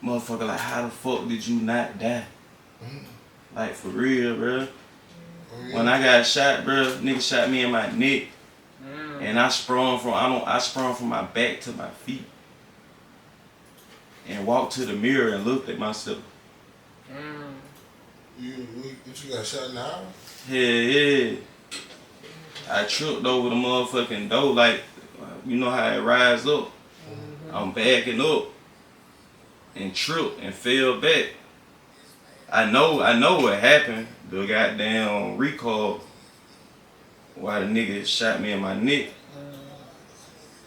motherfucker, like, how the fuck did you not die? Like, for real, bro. When I got shot, bro, nigga shot me in my neck, and I sprung from my back to my feet, and walked to the mirror and looked at myself. You got shot in the eye? Yeah. I tripped over the motherfucking door, like, you know how it rise up. I'm backing up and tripped and fell back. I know what happened. The goddamn recoil. Why the nigga shot me in my neck.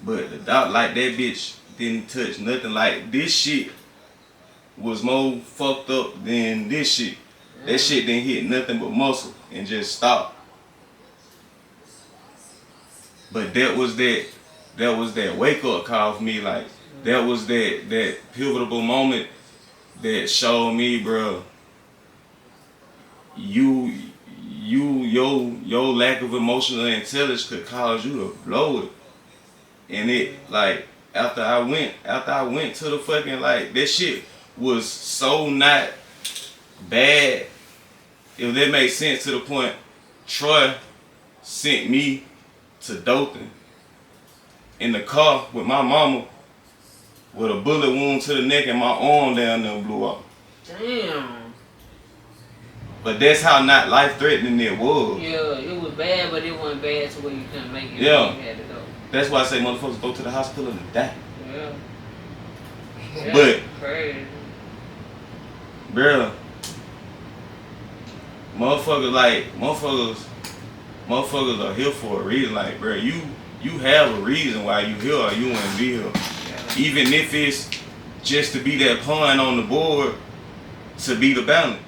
But the dog, like, that bitch didn't touch nothing. Like, this shit was more fucked up than this shit. That shit didn't hit nothing but muscle and just stopped. But that was that wake up call for me. Like, that was that pivotal moment that showed me, bro, your lack of emotional intelligence could cause you to blow it. And it, like, after I went to the fucking, like, that shit was so not bad, if that makes sense, to the point Troy sent me to Dothan in the car with my mama with a bullet wound to the neck and my arm down there blew off. Damn. But that's how not life-threatening it was. Yeah, it was bad, but it wasn't bad to where you couldn't make it. Yeah. You had to go. That's why I say motherfuckers go to the hospital and die. Yeah. But, crazy. bro, motherfuckers are here for a reason. Like, bro, you have a reason why you here or you wouldn't be here. Yeah. Even if it's just to be that pawn on the board, to be the balance.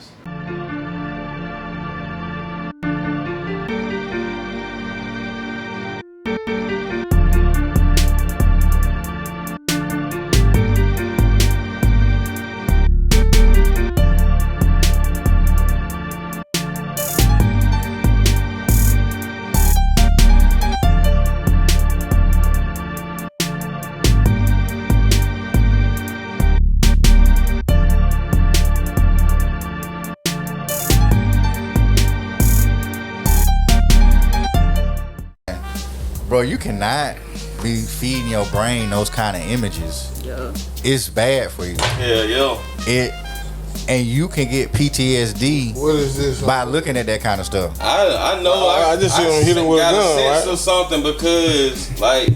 Bro, you cannot be feeding your brain those kind of images. Yeah. It's bad for you. Yeah. And you can get PTSD. What is this? By looking at that kind of stuff. I know. I just see him hit him with a gun, right? Or something, because, like,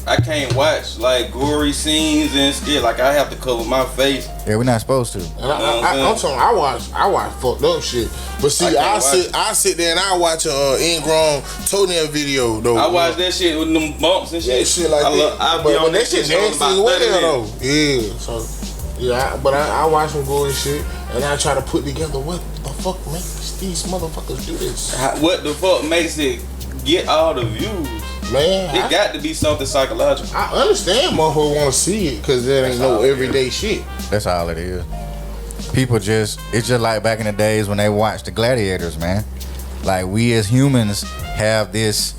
I can't watch, like, gory scenes and shit. Like, I have to cover my face. Yeah, we're not supposed to. And I'm talking. I watch fucked up shit. But see, I sit there and I watch a ingrown toenail video though. I watch that shit with them bumps and shit. Yeah, shit like that. But that shit nasty as well though. Yeah. So yeah, but I watch some gory shit and I try to put together what the fuck makes these motherfuckers do this. What the fuck makes it get all the views? Man, it got to be something psychological. I understand motherfuckers want to see it because there ain't no everyday shit. That's all it is. People it's just like back in the days when they watched the gladiators, man. Like, we as humans have this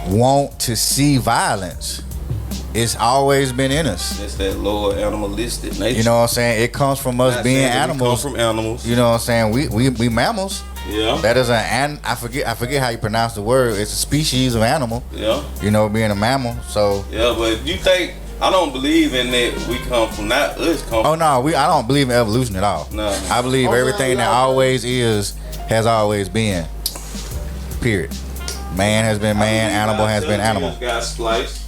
want to see violence. It's always been in us. It's that lower animalistic nature. You know what I'm saying? It comes from us being animals. We come from animals. You know what I'm saying? We mammals. Yeah. That is I forget how you pronounce the word. It's a species of animal. Yeah. You know, being a mammal. So. Yeah, but you think, I don't believe in that we come from, not us come from. Oh no, I don't believe in evolution at all. No. I believe everything that always is has always been. Period. Man has been man, animal has been animal. Got spliced.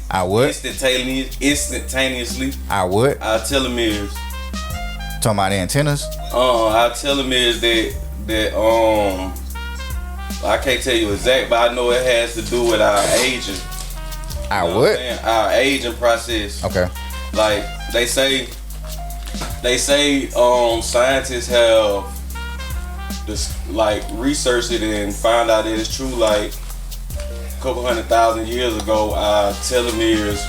I would. Instantaneously. I would. Our telomeres. Talking about the antennas? Our telomeres that I can't tell you exact, but I know it has to do with our aging. Our aging process. Okay. Like they say scientists have just like researched it and found out that it's true. Like a couple 100,000 years ago, our telomeres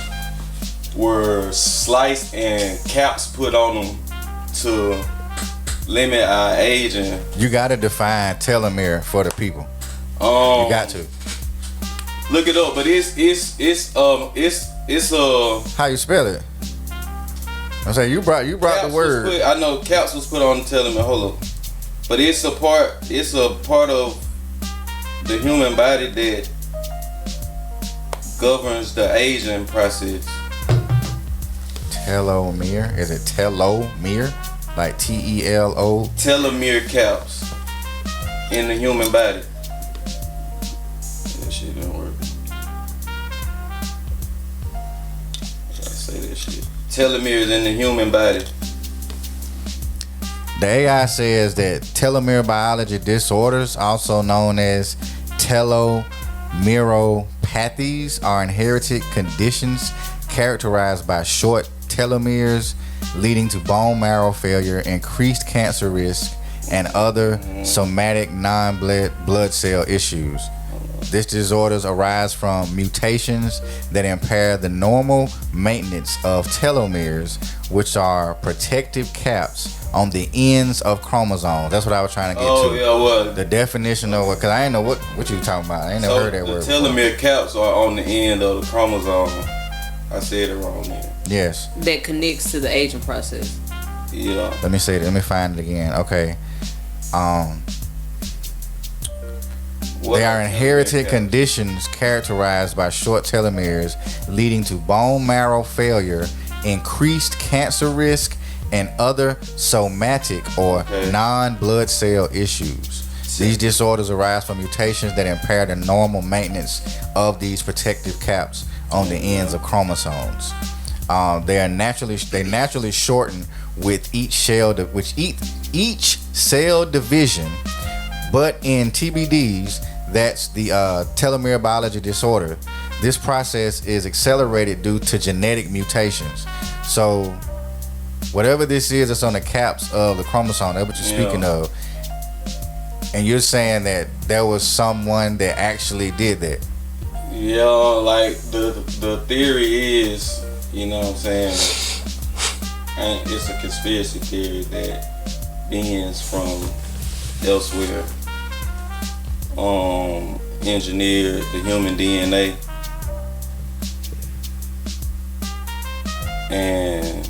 were sliced and caps put on them to limit our aging. You gotta define telomere for the people. You got to look it up, but it's how you spell it? I say you brought the word. I know caps was put on the telomere. Hold up, but it's a part of the human body that governs the aging process. Telomere? Is it telomere? Like TELO? Telomere caps in the human body. That shit don't work. I say that shit. Telomeres in the human body. The AI says that telomere biology disorders, also known as telomeropathies, are inherited conditions characterized by short telomeres leading to bone marrow failure, increased cancer risk, and other somatic non-blood cell issues. These disorders arise from mutations that impair the normal maintenance of telomeres, which are protective caps on the ends of chromosomes. That's what I was trying to get to. Oh, yeah, what? The definition of what, because I ain't know what you talking about. I ain't never heard that word the telomere caps are on the end of the chromosome. I said it wrong there. Yes. That connects to the aging process. Yeah. Let me say it. Let me find it again. Okay. They are inherited conditions characterized by short telomeres leading to bone marrow failure, increased cancer risk, and other somatic or non-blood cell issues. These disorders arise from mutations that impair the normal maintenance of these protective caps on the ends of chromosomes. They naturally shorten with each cell division, but in TBDs, that's the telomere biology disorder, this process is accelerated due to genetic mutations. So whatever this is, it's on the caps of the chromosome. That's what you're speaking of. And you're saying that there was someone that actually did that. Yeah, like the theory is, you know what I'm saying, and it's a conspiracy theory that beings from elsewhere engineered the human DNA, and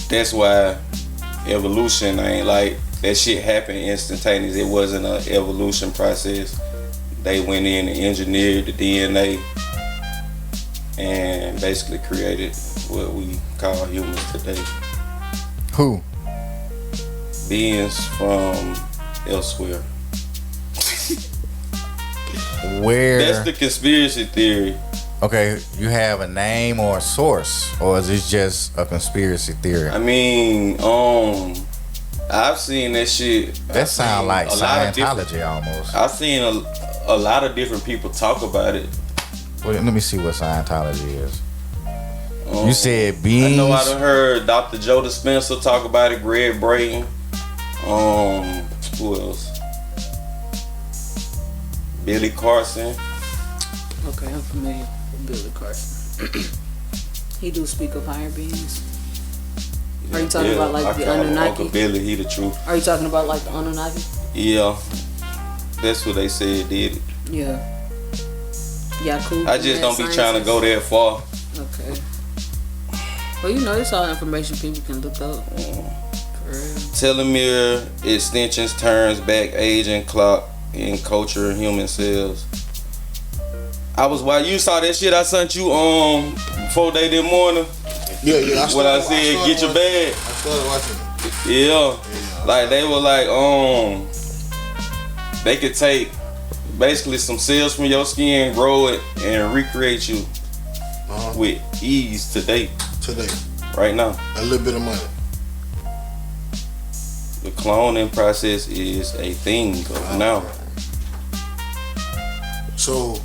that's why evolution ain't like that shit happened instantaneous. It wasn't an evolution process. They went in and engineered the DNA and basically created what we call humans today. Who? Beings from elsewhere. Where? That's the conspiracy theory. Okay, you have a name or a source, or is this just a conspiracy theory? I mean, I've seen that shit. That sound like Scientology almost. I've seen a lot of different people talk about it. Well, let me see what Scientology is. You said beings. I know I done heard Dr. Joe Dispenza talk about it, Greg Brayton. Who else? Billy Carson. Okay, I'm familiar with Billy Carson. He do speak of higher beings. Are you talking about like the Anunnaki? Uncle Billy, he the truth. Are you talking about like the Anunnaki? Yeah, that's what they said did it. Yeah. Yaku. I just don't be trying to go that far. Okay. Well, you know, it's all information people can look up. Telomere extensions turns back aging clock in culture human cells. While you saw that shit I sent you before day that morning. Yeah. What I said, get your bag. I started watching it. Yeah. Like they were like, they could take basically some cells from your skin, grow it, and recreate you with ease today. Right now. A little bit of money. The cloning process is a thing of now. So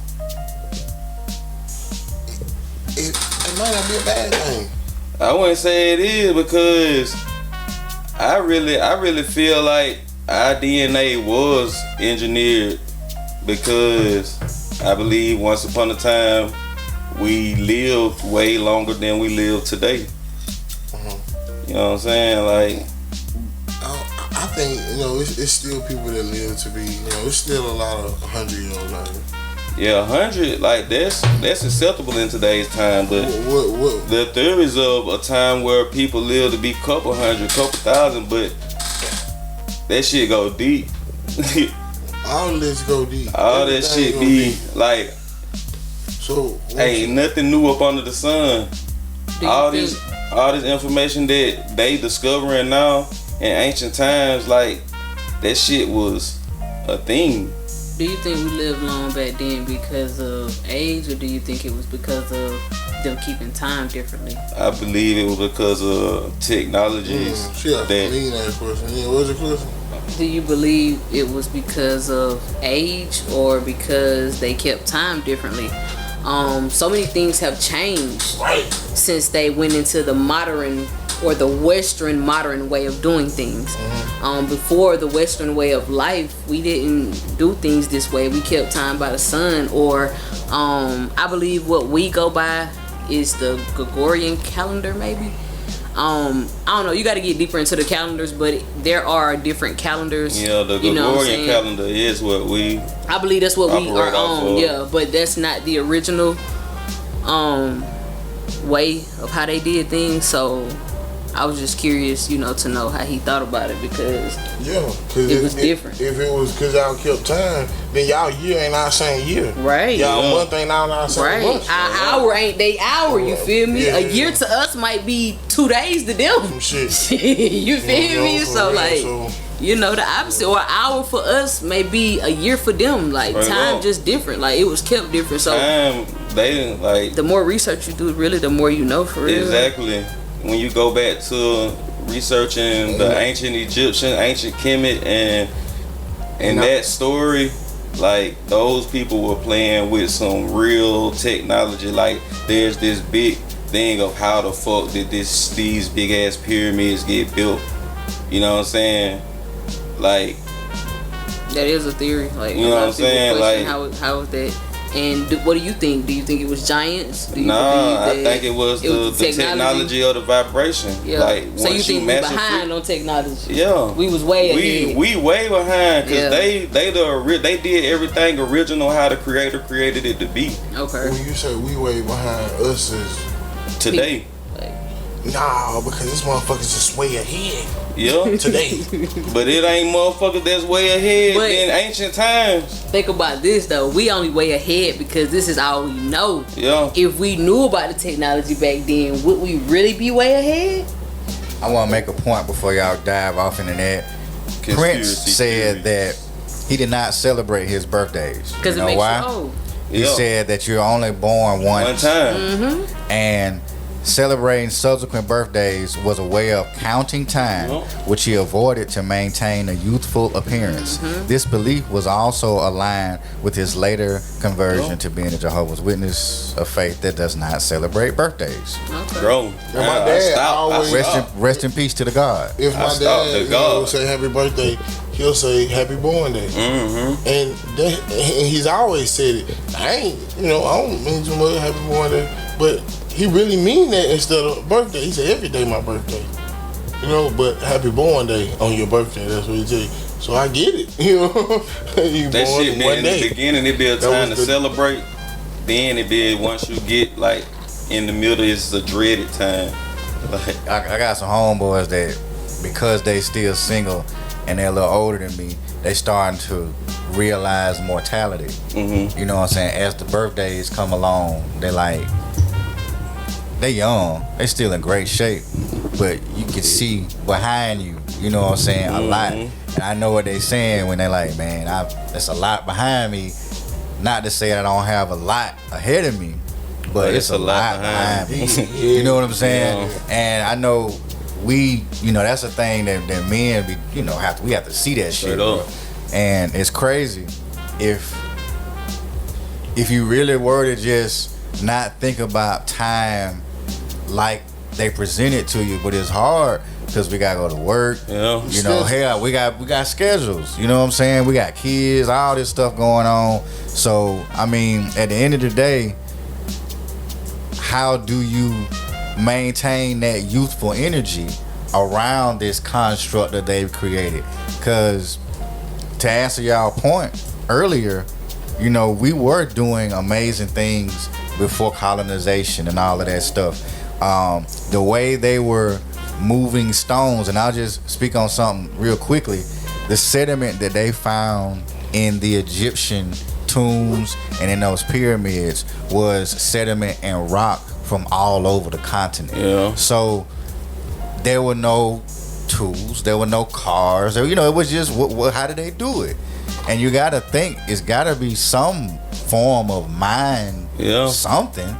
it might not be a bad thing. I wouldn't say it is, because I really feel like our DNA was engineered, because I believe once upon a time we lived way longer than we live today. You know what I'm saying? Like, I think, it's still people that live to be, it's still a lot of 100-year-olds out here. Yeah, 100, like that's acceptable in today's time, but What? the theories of a time where people live to be couple hundred, couple thousand, but that shit go deep. All this go deep. All that Everything shit go be deep. like, So ain't nothing new up under the sun. Do you All think- this information that they discovering now in ancient times, like that shit was a thing. Do you think we lived long back then because of age, or do you think it was because of them keeping time differently? I believe it was because of technologies She got a that mean ass question. Yeah, what's the question? Do you believe it was because of age or because they kept time differently? So many things have changed Right. since they went into the modern or the Western modern way of doing things. Before the Western way of life, we didn't do things this way. We kept time by the sun, or I believe what we go by is the Gregorian calendar, maybe. I don't know. You got to get deeper into the calendars, but there are different calendars. the you know what I'm Gregorian saying? calendar is what we I believe that's what we operate are off on. of. Yeah, but that's not the original way of how they did things. So I was just curious, to know how he thought about it, because Yeah, because It was different. If it was because y'all kept time, then y'all year ain't our same year. right. Y'all Yeah. month ain't our same Right, month. our hour ain't they hour. You feel me? Yeah, A year yeah. to us might be 2 days to them. Some shit. You feel me? for So real, like, so- the opposite, or an hour for us may be a year for them. Like Straight time up. just different. Like it was kept different. So time they didn't like the more research you do, really, the more you know, for real. exactly. When you go back to researching the ancient Egyptian, ancient Kemet, and that story, like those people were playing with some real technology. Like there's this big thing of how the fuck did these big ass pyramids get built? You know what I'm saying? Like, That is a theory. Like, You know a lot what of I'm people saying? question Like- how is that? And what do you think? Do you think it was giants? Do you nah, believe I that think it was the technology of the vibration. Yeah. Like So you once think we master behind on technology? Yeah. We was way ahead. We way behind because Yeah. they did everything original how the creator created it to be Okay. When you say we way behind us is today. nah, because this motherfuckers is way ahead Yeah. today. But it ain't motherfuckers that's way ahead But- in ancient times. Think about this though. We only way ahead because this is all we know. Yeah. If we knew about the technology back then, would we really be way ahead? I want to make a point before y'all dive off into that. Prince Conspiracy said theory. that he did not celebrate his birthdays. Because you it know makes why? you old. He Yeah. said that you're only born One once, time. and celebrating subsequent birthdays was a way of counting time, Yeah. which he avoided to maintain a youthful appearance. This belief was also aligned with his later conversion to being a Jehovah's Witness, a faith that does not celebrate birthdays. Okay. Bro. my dad always- Rest in peace to the God. If I my stopped dad to God. would say happy birthday, he'll say happy born day. Mm-hmm. And he's always said it. I don't mean too much happy born day, but he really mean that instead of birthday. He said every day my birthday. But happy born day on your birthday, that's what he say. So I get it. You That born shit in been one in day. the beginning, it be a That time to was the- celebrate. Then it be once you get like in the middle, it's a dreaded time. Like, I got some homeboys that, because they still single and they're a little older than me, they starting to realize mortality. mm-hmm. You know what I'm saying? As the birthdays come along, they young, they still in great shape, but you can see behind you, you know what I'm saying, a lot. And I know what they saying when they like, man, there's a lot behind me. Not to say I don't have a lot ahead of me, but it's a lot behind me. You know what I'm saying? Yeah. And I know that's a thing that men we have to see that Straight shit, up. bro. And it's crazy if you really were to just not think about time like they present it to you, but it's hard because we gotta go to work. Yeah. Hell, we got schedules. You know what I'm saying? We got kids, all this stuff going on. So I mean, at the end of the day, how do you maintain that youthful energy around this construct that they've created? Because to answer y'all point earlier, you know, we were doing amazing things before colonization and all of that stuff. The way they were moving stones, and I'll just speak on something real quickly. The sediment that they found in the Egyptian tombs and in those pyramids was sediment and rock from all over the continent. Yeah. So there were no tools, there were no cars, you know, it was just how did they do it? And you gotta think it's gotta be some form of mind, something,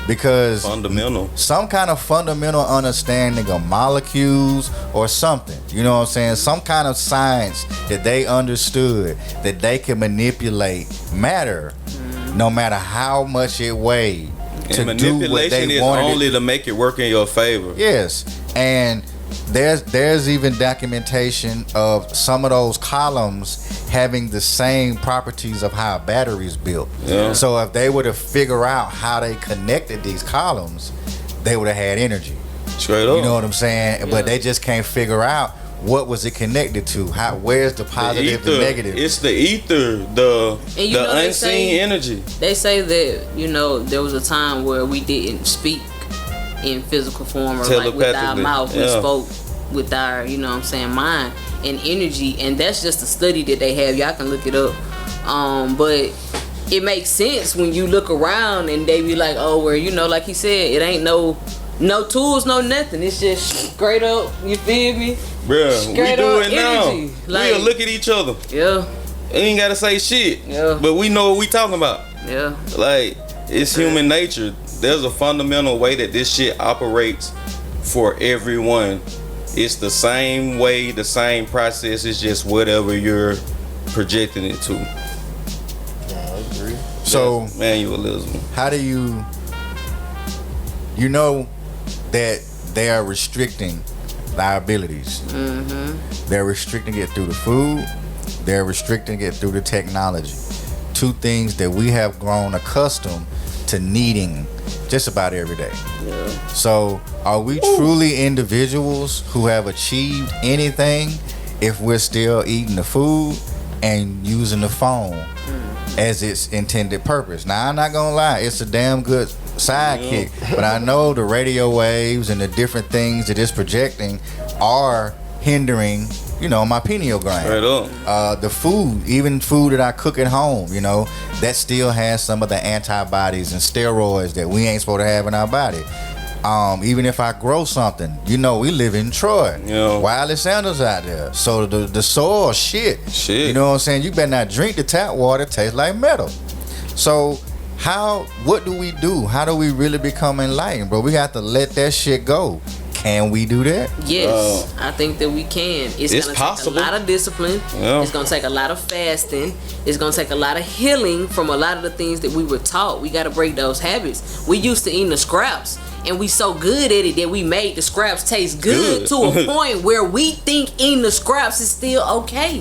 because fundamental, some kind of fundamental understanding of molecules or something, you know what I'm saying, some kind of science that they understood that they can manipulate matter no matter how much it weighed to do what they is wanted only to make it work in your favor. Yes. And there's even documentation of some of those columns having the same properties of how a battery's built. Yeah. So if they were to figure out how they connected these columns, they would have had energy. Straight up. You know what I'm saying? Yeah. But they just can't figure out what was it connected to. Where's the positive and negative? It's the ether, the unseen energy. They say that, you know, there was a time where we didn't speak in physical form or like with our mouth. We spoke with our, you know what I'm saying, mind and energy, and that's just a study that they have. Y'all can look it up. But it makes sense when you look around and they be like, oh, where, you know, like he said, it ain't no tools, no nothing. It's just straight up, you feel me? Bruh, we do it now. Like, we'll look at each other. Yeah. Ain't gotta say shit. Yeah. But we know what we talking about. Yeah. Like, it's human nature. There's a fundamental way that this shit operates for everyone. It's the same way, the same process. It's just whatever you're projecting it to. Yeah, I agree. So, manualism. How do you know that they are restricting our abilities? Mm-hmm. They're restricting it through the food. They're restricting it through the technology. Two things that we have grown accustomed to needing just about every day. Yeah. So are we truly individuals who have achieved anything if we're still eating the food and using the phone as its intended purpose? Now, I'm not gonna lie, it's a damn good sidekick, but I know the radio waves and the different things that it's projecting are hindering, you know, my pineal gland. Right up. The food, even food that I cook at home, you know, that still has some of the antibodies and steroids that we ain't supposed to have in our body. Even if I grow something, you know, we live in Troy. Yeah. Wireless sandals out there. So the soil, shit. You know what I'm saying? You better not drink the tap water. It tastes like metal. So what do we do? How do we really become enlightened, bro? We have to let that shit go. Can we do that? Yes, I think that we can. It's gonna possible. take a lot of discipline. Yeah. It's gonna take a lot of fasting. It's gonna take a lot of healing from a lot of the things that we were taught. We gotta break those habits. We used to eat the scraps, and we so good at it that we made the scraps taste good. To a point where we think eating the scraps is still okay.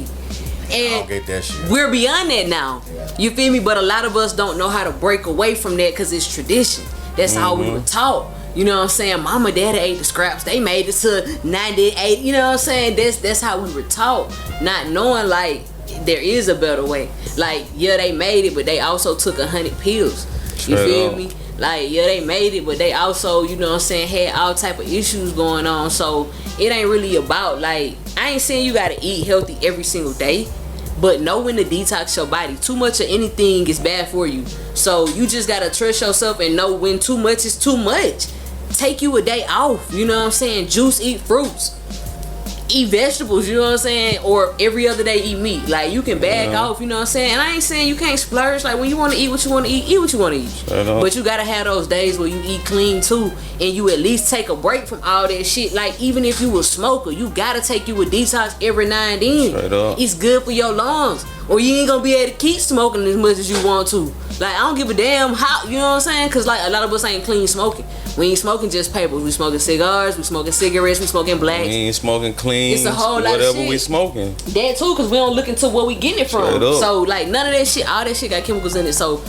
And I don't get that shit. we're beyond that now. Yeah. You feel me? But a lot of us don't know how to break away from that because it's tradition. That's how we were taught. You know what I'm saying? Mama, daddy ate the scraps. They made it to 98. You know what I'm saying? That's how we were taught. Not knowing, like, there is a better way. Like, yeah, they made it, but they also took 100 pills. You feel me? Like, yeah, they made it, but they also, you know what I'm saying, had all type of issues going on. So it ain't really about, like, I ain't saying you gotta eat healthy every single day, but know when to detox your body. Too much of anything is bad for you. So you just gotta trust yourself and know when too much is too much. Take you a day off, you know what I'm saying? Juice, eat fruits, eat vegetables, you know what I'm saying? Or every other day eat meat. Like, you can back off, you know what I'm saying? And I ain't saying you can't splurge. Like, when you want to eat what you want to eat what you want to eat. But you gotta have those days where you eat clean too, and you at least take a break from all that shit. Like, even if you a smoker, you gotta take you a detox every now and then. It's good for your lungs, or you ain't gonna be able to keep smoking as much as you want to. Like, I don't give a damn how, you know what I'm saying? Cause like, a lot of us ain't clean smoking. We ain't smoking just papers. We smoking cigars. We smoking cigarettes. We smoking blacks. We ain't smoking clean. It's a whole lot whatever of shit. We smoking. That too, cause we don't look into where we getting it from. So like, none of that shit, all that shit got chemicals in it. So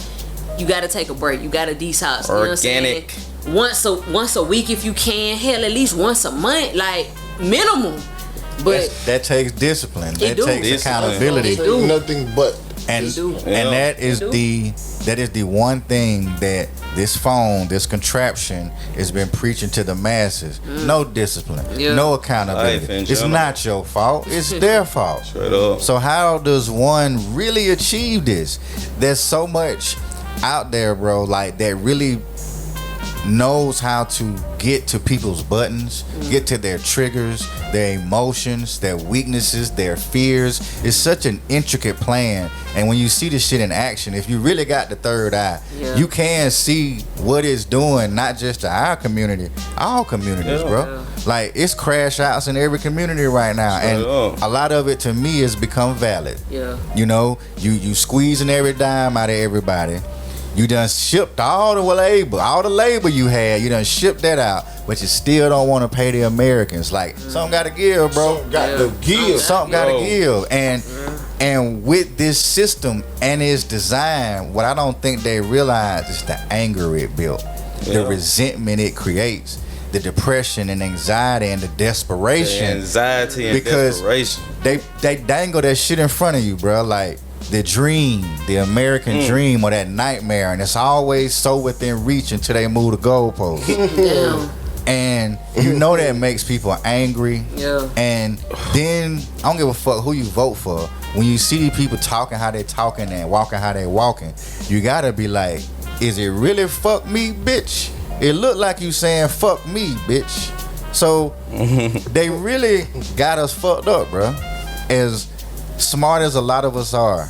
you gotta take a break. You gotta detox. Organic. You know what I'm saying? Once a week if you can. Hell, at least once a month, like minimum. But that takes discipline. That takes accountability. Nothing but And They do. and that is They do. the one thing that this phone, this contraption, has been preaching to the masses. No discipline, Yeah. no Life accountability. in It's general. not your fault. It's their fault. Straight up. So how does one really achieve this? There's so much out there, bro, like that really knows how to get to people's buttons, get to their triggers, their emotions, their weaknesses, their fears. It's such an intricate plan. And when you see this shit in action, if you really got the third eye, Yeah. you can see what it's doing, not just to our community, all communities, Yeah. bro. Like, it's crash outs in every community right now. Straight And up. a lot of it to me has become valid. Yeah. You know, you squeezing every dime out of everybody. You done shipped all the labor you had. You done shipped that out, but you still don't want to pay the Americans. Like, something got to give, bro. Something got to give. Something got to Yo. give. And with this system and its design, what I don't think they realize is the anger it built, the Yeah. resentment it creates, the depression and anxiety and the desperation. The anxiety and Because desperation. They dangle that shit in front of you, bro. Like the dream, the American dream, or that nightmare, and it's always so within reach until they move the goalpost. Damn. And you know that makes people angry. Yeah. And then I don't give a fuck who you vote for. When you see these people talking how they talking and walking how they walking, you gotta be like, is it really fuck me, bitch? It look like you saying fuck me, bitch. So they really got us fucked up, bro. As smart as a lot of us are,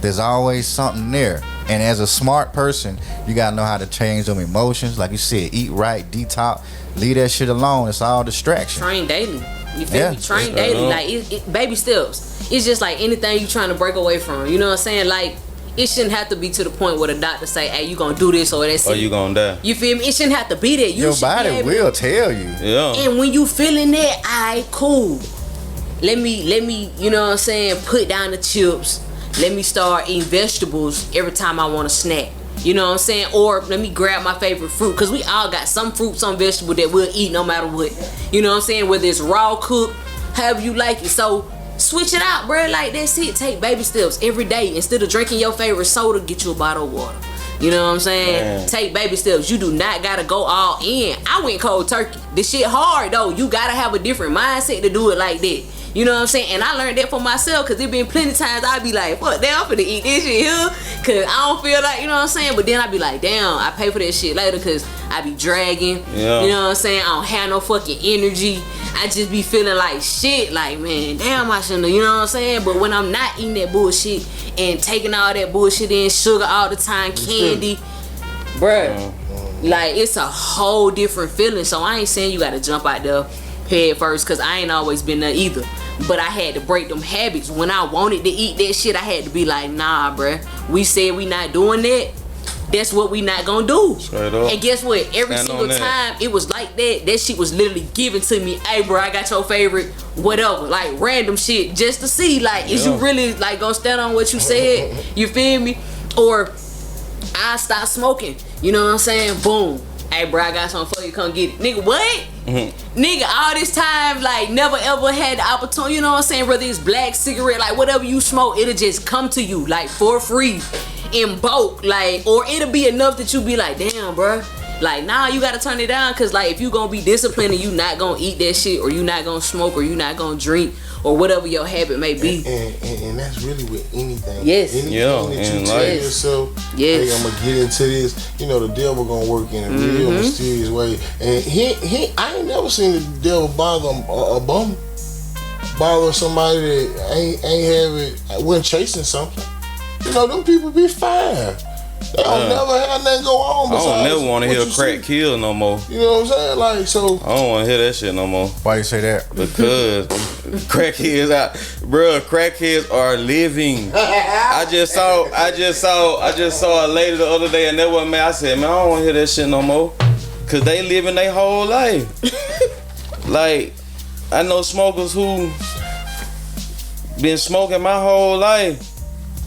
there's always something there. And as a smart person, you gotta know how to change them emotions. Like you said, eat right, detox, leave that shit alone. It's all distraction. Train daily. You feel Yeah. me? Train daily. Like baby steps. It's just like anything you trying to break away from. You know what I'm saying? Like it shouldn't have to be to the point where the doctor say, "Hey, you gonna do this or that's Or it." you gonna die. You feel me? It shouldn't have to be that. You Your should be body able- will tell you. Yeah. And when you feeling that, alright, cool. Let me, you know what I'm saying, put down the chips. Let me start eating vegetables every time I want a snack. You know what I'm saying? Or let me grab my favorite fruit. Cause we all got some fruit, some vegetable that we'll eat no matter what. You know what I'm saying? Whether it's raw, cooked, however you like it. So switch it out, bro. Like that's it. Take baby steps every day. Instead of drinking your favorite soda, get you a bottle of water. You know what I'm saying? Man. Take baby steps. You do not gotta go all in. I went cold turkey. This shit hard though. You gotta have a different mindset to do it like that. You know what I'm saying? And I learned that for myself, cause it been plenty times I be like, fuck, damn, I'm finna eat this shit here, cause I don't feel like, you know what I'm saying? But then I be like, damn, I pay for that shit later, cause I be dragging. Yeah. You know what I'm saying? I don't have no fucking energy. I just be feeling like shit, like, man, damn, I shouldn't have, you know what I'm saying? But when I'm not eating that bullshit and taking all that bullshit in, sugar all the time, candy, bruh, like, it's a whole different feeling. So I ain't saying you gotta jump out there head first, cause I ain't always been there either. But I had to break them habits. When I wanted to eat that shit, I had to be like, nah, bruh. We said we not doing that. That's what we not gonna do. Straight up. And guess what? Every Stand single on that. time it was like that. That shit was literally given to me. Hey, bro, I got your favorite, whatever, like random shit, just to see, like, is you really like gonna stand on what you said? You feel me? Or I stop smoking. You know what I'm saying? Boom. Hey, bro, I got something for you. Come get it, nigga. What? Nigga, all this time, like, never ever had the opportunity. You know what I'm saying? Whether it's black cigarette, like whatever you smoke, it'll just come to you like for free, in bulk, like, or it'll be enough that you be like, damn, bro. Like, nah, you gotta turn it down, cause like if you gonna be disciplined and you not gonna eat that shit, or you not gonna smoke, or you not gonna drink, or whatever your habit may be. And that's really with anything. Yes. Anything Yeah, that in you tell life. yourself, Yes. hey, I'm gonna get into this. You know, the devil gonna work in a real mysterious way. And I ain't never seen the devil bother a bum, bother somebody that wasn't chasing something. You know, them people be fine. They don't never have nothing go on. I don't besides never want to what hear you crack see. kill no more. You know what I'm saying? Like, so. I don't want to hear that shit no more. Why you say that? Because crackheads out, bruh. Crackheads are living. I just saw a lady the other day, and that was, man. I said, man, I don't want to hear that shit no more, cause they living their whole life. Like, I know smokers who been smoking my whole life,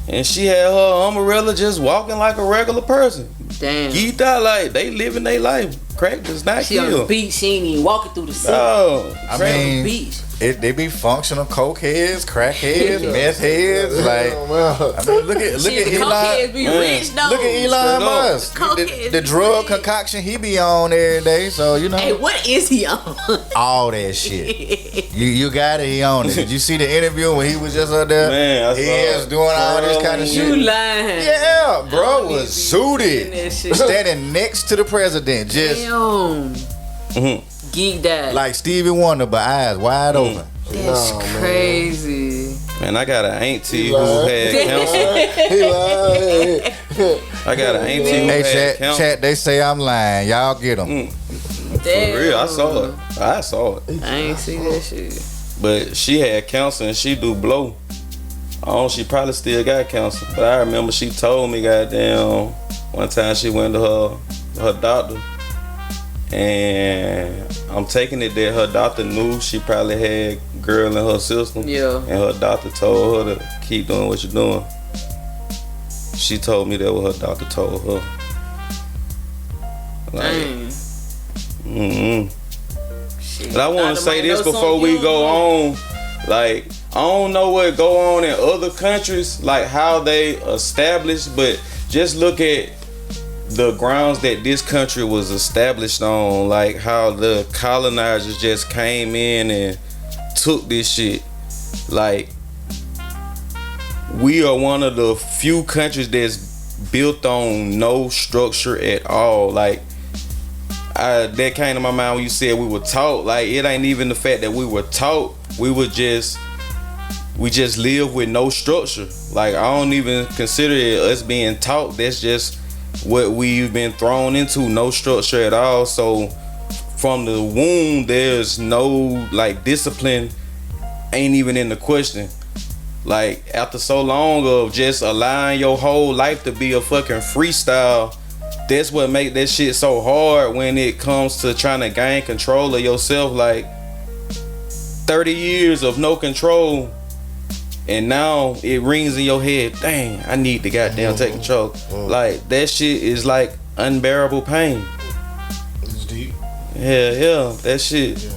and she had her umbrella just walking like a regular person. Damn. Geeked out, like they living their life. Crack does not She on the kill. beach, she ain't even walking through the city. No, I crack- mean, Beach. they be functional coke heads, crack heads, meth heads. Like, I mean, look at the Elon. cokeheads be rich though. Look at Elon Musk. Cokeheads The be drug rich. concoction he be on every day. So you know. Hey, what is he on? All that shit. You got it. He on it. Did you see the interview when he was just up there? Man, I saw he was it. doing all this kind of You shit. lying? Yeah, bro I don't was need suited, that shit. standing next to the president, just Damn. Geek that. like Stevie Wonder, but eyes wide open. That's crazy. Man, I got an auntie who had cancer. He lied. I got an auntie who Hey, had cancer. chat, they say I'm lying. Y'all get them. For real, I saw it. I saw it. I ain't see that shit. But she had cancer and she do blow. She probably still got cancer. But I remember she told me, goddamn, one time she went to her doctor. And I'm taking it that her doctor knew she probably had girl in her system. Yeah. And her doctor told her to keep doing what you're doing. She told me that what her doctor told her. Dang. Shit. But I want Doctor to say might this know before something we you go don't know. on. Like, I don't know what go on in other countries, like how they established, but just look at the grounds that this country was established on, like how the colonizers just came in and took this shit. Like, we are one of the few countries that's built on no structure at all. Like, that came to my mind when you said we were taught. Like, it ain't even the fact that we were taught. We just live with no structure. Like, I don't even consider it us being taught. That's just what we've been thrown into. No structure at all. So from the womb, there's no like discipline. Ain't even in the question. Like, after so long of just allowing your whole life to be a fucking freestyle, that's what make that shit so hard when it comes to trying to gain control of yourself. Like, 30 years of no control, and now it rings in your head, dang, I need to goddamn take control. Like, that shit is like unbearable pain. It's deep. Yeah, that shit. Yeah.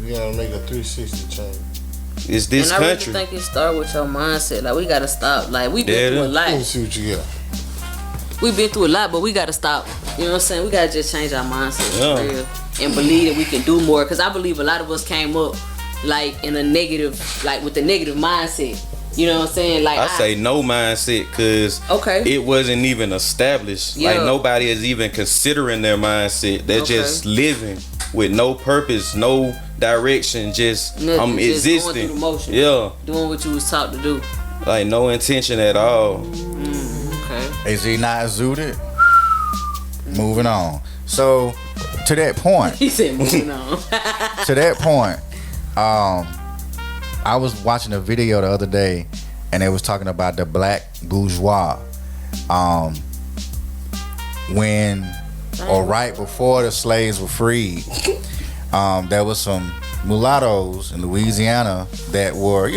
We gotta make a 360 change. It's this and I country. really think it starts with your mindset. Like, we gotta stop. Like, we Yeah, been through a Let me lot. see what you got. We been through a lot, but we gotta stop. You know what I'm saying? We gotta just change our mindset Yeah. for real and believe that we can do more. Cause I believe a lot of us came up like in a negative, like with the negative mindset. You know what I'm saying? Like, I say no mindset, cause Okay. it wasn't even established. Yeah. Like, nobody is even considering their mindset. They're Okay. just living with no purpose, no direction, just Nothing, I'm just going existing. through the motion. Yeah, doing what you was taught to do. like no intention at all. Okay. Is he not zooted? Moving on. So to that point, He said, moving on. to that point, I was watching a video the other day, and they was talking about the black bourgeois. When or right before the slaves were freed, there was some mulattoes in Louisiana that were,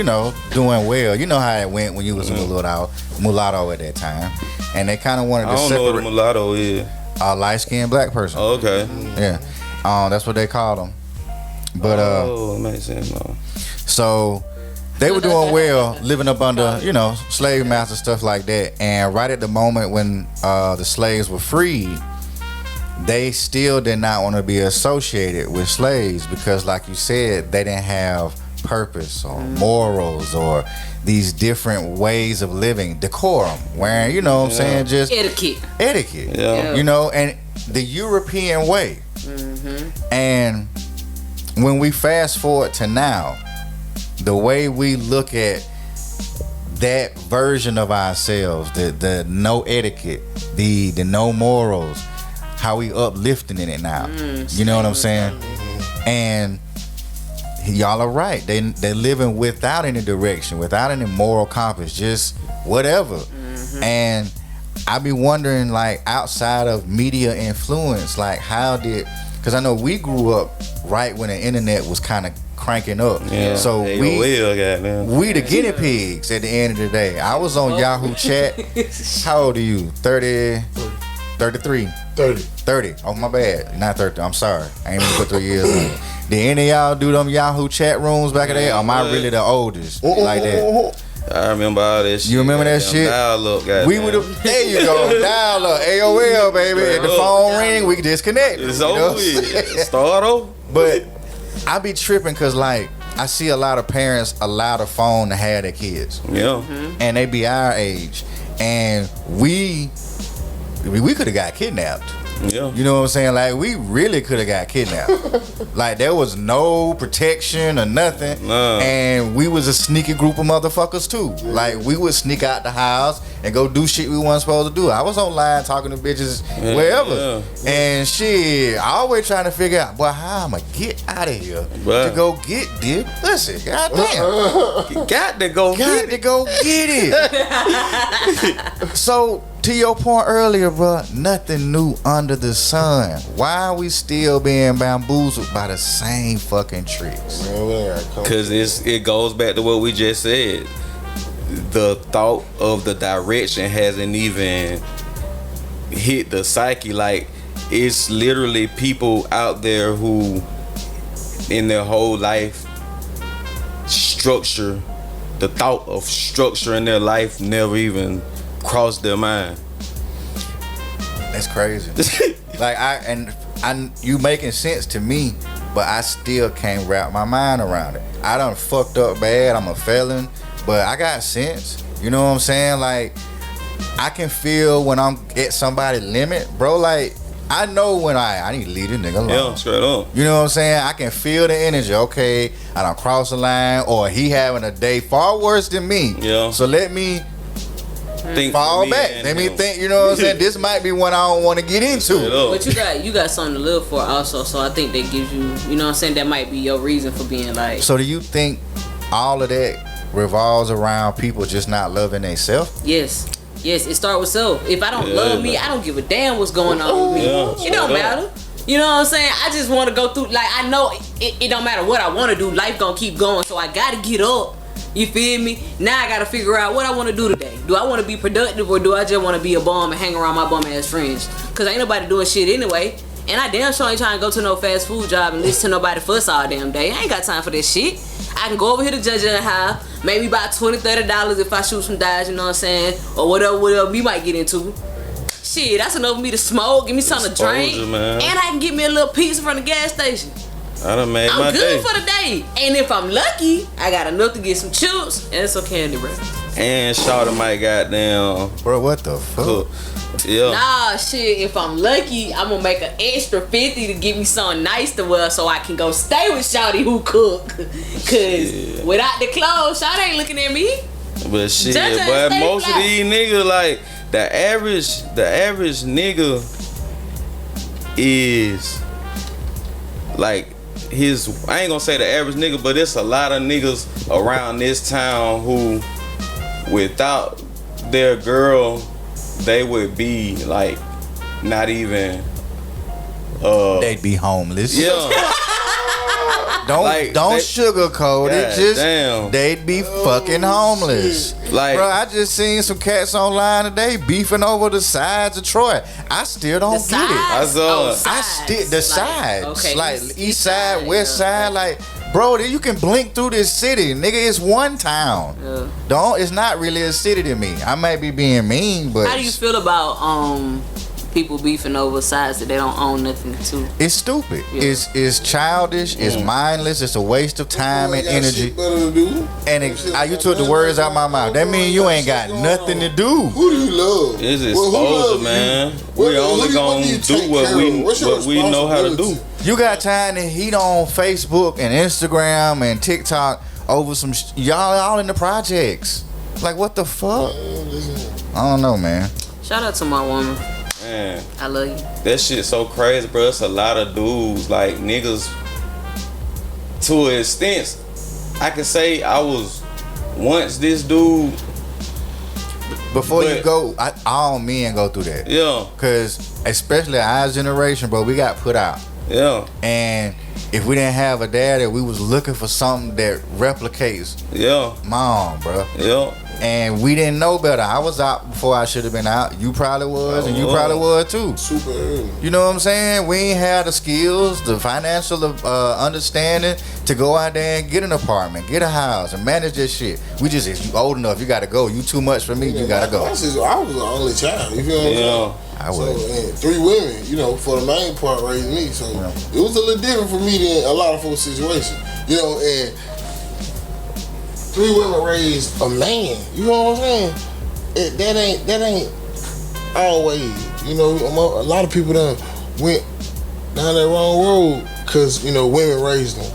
doing well. You know how it went when you was a mulatto at that time, and they kind of wanted to I don't know what a separate mulatto is. a light-skinned black person. Oh, okay. Yeah, that's what they called them. But Oh, it makes sense now. so they were doing well, living up under, slave masters, stuff like that. And right at the moment when the slaves were freed, they still did not want to be associated with slaves because, like you said, they didn't have purpose or morals or these different ways of living, decorum, wearing, what I'm saying, just Etiquette. Yeah. and the European way. And when we fast forward to now, the way we look at that version of ourselves, the no etiquette, the no morals, how we uplifting in it now. You know what I'm saying? And y'all are right. They're living without any direction, without any moral compass, just whatever. And I be wondering, like, outside of media influence, like because I know we grew up right when the internet was kind of cranking up. Yeah. So Hey, we goddamn. the guinea pigs at the end of the day. I was on Yahoo Chat. How old are you? 30, 33, 30. 30. Oh, my bad. Not 30. I'm sorry. I ain't even put 3 years on it. Did any of y'all do them Yahoo chat rooms back in the day? Or am I really the oldest like that? I remember all that shit. You remember that shit? Dial up, goddamn. We would have. There you go. Dial up. AOL, baby. If the phone ring, we disconnect. It's over with. Start over. But I be tripping because, like, I see a lot of parents allow the phone to have their kids. Yeah. And they be our age. And we could have got kidnapped. Yeah. You know what I'm saying? Like, we really could have got kidnapped. Like, there was no protection or nothing. No. And we was a sneaky group of motherfuckers, too. Like, we would sneak out the house and go do shit we weren't supposed to do. I was online talking to bitches wherever. Yeah. And shit, I always trying to figure out, boy, how I'm going to get out of here Bruh. to go get this. Listen, goddamn. Got to go Got to go get it. So, to your point earlier, bro, nothing new under the sun. Why are we still being bamboozled by the same fucking tricks? Because it goes back to what we just said. The thought of the direction hasn't even hit the psyche. Like, it's literally people out there who, in their whole life, the thought of structure in their life never even crossed their mind. That's crazy. You making sense to me, but I still can't wrap my mind around it. I done fucked up bad. I'm a felon, but I got sense. You know what I'm saying? Like, I can feel when I'm at somebody's limit, bro. Like, I know when I need to leave this nigga alone. Yeah, straight up. You know what I'm saying? I can feel the energy. Okay, I done crossed the line, or he having a day far worse than me. Yeah. So let me Think fall for back. and Let me him. think. You know what I'm saying? This might be one I don't want to get into. Straight up. But you got something to live for also, so I think that gives you, you know what I'm saying, that might be your reason for being like. So do you think all of that revolves around people just not loving themselves? Yes, it starts with self. If I don't love me, I don't give a damn what's going on with me. Yeah, It don't matter. You know what I'm saying? I just want to go through, like, I know it don't matter what I want to do. Life gonna keep going, so I gotta get up. You feel me? Now I gotta figure out what I want to do today. Do I want to be productive, or do I just want to be a bum and hang around my bum ass friends? Cause ain't nobody doing shit anyway. And I damn sure ain't trying to go to no fast food job and listen to nobody fuss all damn day. I ain't got time for that shit. I can go over here to Judge and House, maybe about $20-$30 if I shoot some dice, you know what I'm saying? Or whatever we might get into. Shit, that's enough for me to smoke, give me something to drink. Exposure, man. And I can get me a little pizza from the gas station. I done made my I'm good day. for the day. And if I'm lucky, I got enough to get some chips and some candy, bro. And Shawty might goddamn Bro, what the fuck? cook. Yeah. Nah, shit, if I'm lucky, I'm gonna make an extra 50 to get me something nice to wear so I can go stay with Shawty who cook. Cause without the clothes, Shawty ain't looking at me. But shit, Judge but stay most of fly. these niggas, like, the average nigga is like I ain't gonna say the average nigga, but it's a lot of niggas around this town who, without their girl, they would be like not even They'd be homeless. yeah. Don't Like, sugarcoat it. God Just damn. they'd be fucking homeless. Like, Bro, I just seen some cats online today beefing over the sides of Troy. I still don't The get it. I sides? saw Oh, it. I still the sides, okay, like east side, west side, like, bro, you can blink through this city, nigga. It's one town. Yeah. It's not really a city to me. I might be being mean, but How do you feel about people beefing over sides that they don't own nothing to? it's stupid. Yeah. It's childish. It's mindless. It's a waste of time and energy. And you took the words out my mouth. That means you ain't got nothing to do. Who do you love? It's Well, who exposure, love man. you? We What only do you gonna take do what care of? What's your we know how to do. responsibility? You got time to heat on Facebook and Instagram and TikTok over some y'all all in the projects. Like, what the fuck? I don't know, man. Shout out to my woman. Man, I love you. that shit so crazy, bro. It's a lot of dudes, like niggas. To an extent, I can say I was once this dude. Before you But- go, all men go through that. Yeah, Cause especially our generation, bro, we got put out. Yeah. And if we didn't have a daddy, we was looking for something that replicates Yeah. mom, bro. Yeah. And we didn't know better. I was out before I should have been out. You probably was, and you probably was too. Super early. You know what I'm saying? We ain't had the skills, the financial understanding to go out there and get an apartment, get a house, and manage this shit. We just, if you old enough, you gotta go. You too much for me, you gotta go. I was the only child. You feel what I'm saying? I was. So, and 3 women, you know, for the main part, raised me. So it was a little different for me than a lot of folks' situations. You know, and 3 women raised a man. You know what I'm saying? That ain't always. You know, a lot of people done went down that wrong road because, you know, women raised them,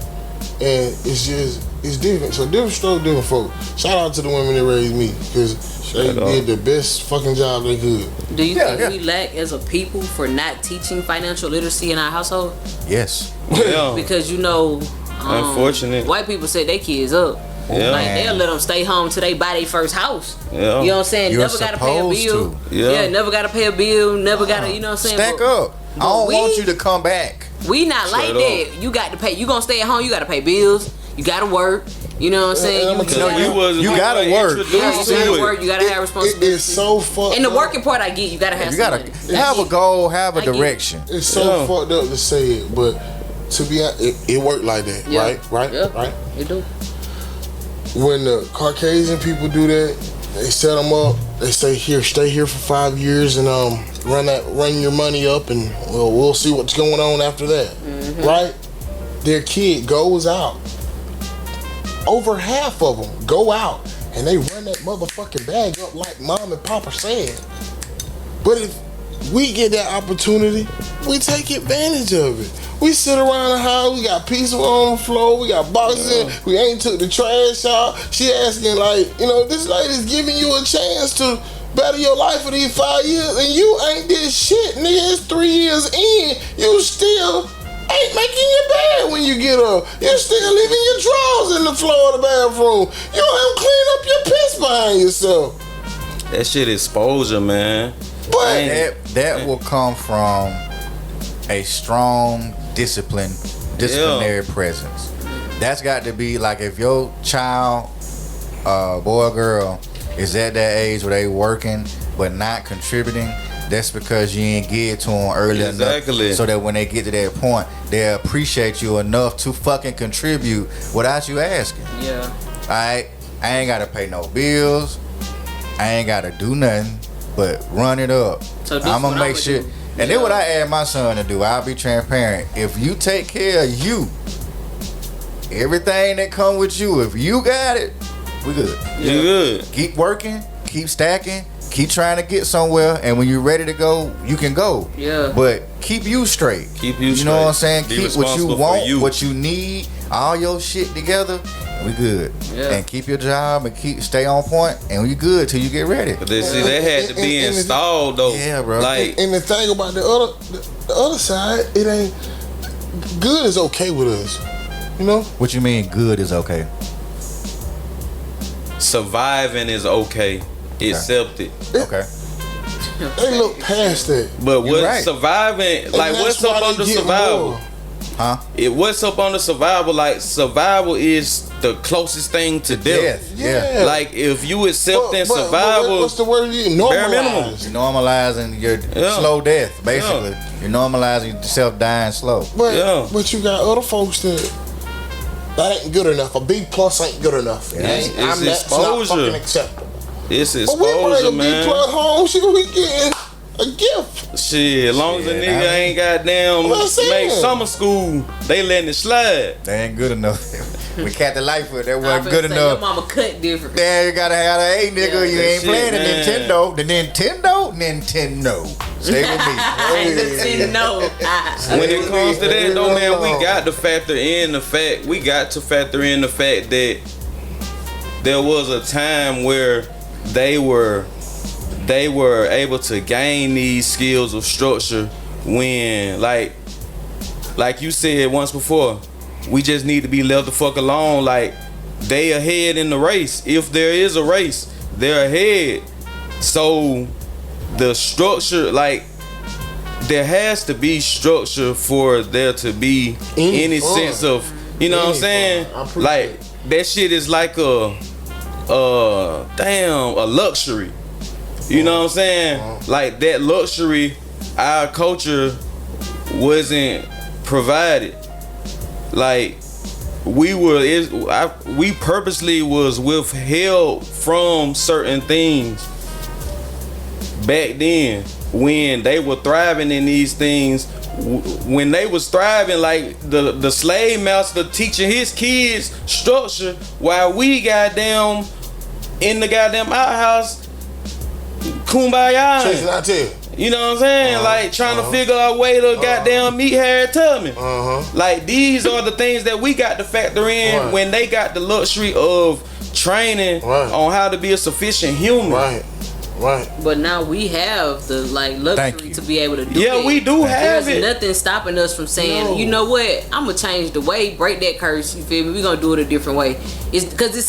and it's different. So different stroke, different folk. Shout out to the women that raised me because they did the best fucking job they could. Do you think we lack as a people for not teaching financial literacy in our household? Yes. Yeah. Because, you know, Unfortunate. white people set their kids up. Yeah. Like, they'll let them stay home till they buy their first house. Yeah. You know what I'm saying? You're never gotta pay a supposed bill. to. Yeah. Never gotta pay a bill. Never gotta, you know what I'm saying? Stack up. I don't want you to come back. We not like that. You got to pay. You gonna stay at home. You gotta pay bills. You gotta work. You know what I'm saying? And You gotta work. Yeah, you gotta work. You gotta have It responsibility. is so fucked And the up. working part, I get. You gotta have. You gotta something. have a goal, have a I get it. direction. It's so fucked up to say it, but to be honest, it worked like that, Yeah. right? Yeah. Right? You do. When the Caucasian people do that, they set them up. They say, "Here, stay here for 5 years and run your money up, and we'll see what's going on after that." Right? Their kid goes out. Over half of them go out and they run that motherfucking bag up like mom and papa said. But if we get that opportunity, we take advantage of it. We sit around the house, we got pizza on the floor, we got boxes in, we ain't took the trash out. She asking like, you know, this lady's giving you a chance to better your life for these 5 years and you ain't did shit, nigga. It's 3 years in, you still ain't making your bed when you get up. You still leaving your drawers in the floor of the bathroom. You don't even clean up your piss behind yourself. That shit exposure, man. But That will come from a strong disciplinary presence. That's got to be like if your child, boy or girl, is at that age where they working but not contributing. That's because you ain't get to them early enough, so that when they get to that point, they appreciate you enough to fucking contribute without you asking. Yeah. Alright, I ain't gotta pay no bills. I ain't gotta do nothing but run it up. So I'm gonna make sure. do. And then what I ask my son to do, I'll be transparent. If you take care of you, everything that come with you, if you got it, we good. You good. Keep working, keep stacking, keep trying to get somewhere, and when you're ready to go, you can go. Yeah. But keep you straight. Keep you You know what I'm saying? Be Keep what you responsible for want, you. what you need, all your shit together. We good. Yeah. And keep your job and stay on point, and we good till you get ready. But they see that had to be And- installed though. Yeah, bro. Like and the thing about the other side, it ain't good is okay with us. You know? What you mean good is okay? surviving is okay. Accept it. Okay. They look past that. But You're what's right. surviving? And Like that's what's why up they under get survival? more. Huh? What's up under survival? Like survival is the closest thing to death. Yeah. Yeah. Like if you accepting But survival, what's the word you Bare minimum. normalize? You're normalizing your Yeah. slow death, basically. You're normalizing yourself dying slow. But Yeah. but you got other folks that ain't good enough. A B plus ain't good enough. Yeah. It's That's not exposure. fucking acceptable. it's But we bring exposure, a B man. plus home, she gonna be getting a gift. Shit, as long as a Shit, nigga I mean- ain't goddamn What I'm saying. make summer school, they letting it slide. They ain't good enough. We Captain Lightfoot, that I wasn't finna good say, enough. Your mama cut different. There you gotta have a hey nigga, Yeah. you That ain't shit, playing the man. Nintendo. The Nintendo. Stay with me. No. When it comes to that though, man, we alone. got to factor in the fact that there was a time where they were able to gain these skills of structure when like you said once before, we just need to be left the fuck alone. Like they ahead in the race. If there is a race, they're ahead. So the structure, like there has to be structure for there to be any sense of, you know what I'm saying? Like that shit is like a luxury. You know what I'm saying? Like that luxury, our culture wasn't provided. Like we purposely was withheld from certain things back then when they were thriving in these things. When they was thriving, like the slave master teaching his kids structure, while we goddamn in the goddamn outhouse kumbaya. Chasing out there. You know what I'm saying? Like trying to figure out a way to goddamn meet Harriet Tubman. Like these are the things that we got to factor in when they got the luxury of training on how to be a sufficient human. Right. But now we have the luxury to be able to do it. Yeah, we do have There's it. nothing stopping us from saying, you know what, I'm gonna change the way, break that curse. You feel me? We're gonna do it a different way. It's because it's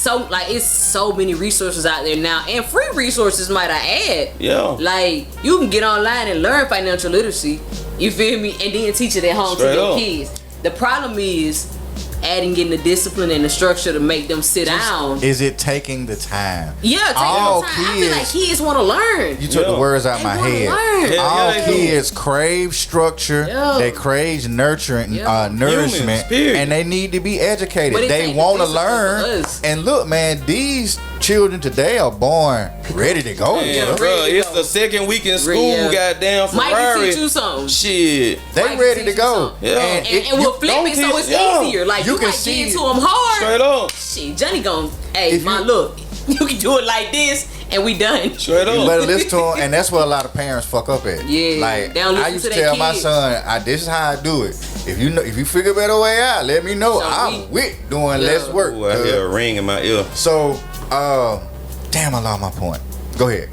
so many resources out there now, and free resources, might I add. Yeah. Like you can get online and learn financial literacy. You feel me? And then teach it at home to your kids. The problem is adding in the discipline and the structure to make them sit down. Is it taking the time? Yeah, taking the time. I feel like kids want to learn. You took the words out my head. All kids crave structure. They crave nurturing, nourishment, Humans, and they need to be educated. But They want to learn. And look, man, these children today are born ready to go. Yeah, bro, it's the second week in school. Goddamn Ferrari. Mike can teach you something. Shit, they ready to go. Yeah, and we'll flip it so it's easier. Like you can see it to them hard. Straight up. Shit, Johnny gon', hey, look, you can do it like this, and we done. Straight up. You better listen to them, and that's what a lot of parents fuck up at. Yeah, like they don't listen I used to their tell my kids. son, this is how I do it. If you figure a better way out, let me know. I'm with doing less work. Ooh, I hear a ring in my ear. So, damn, I lost my point. Go ahead.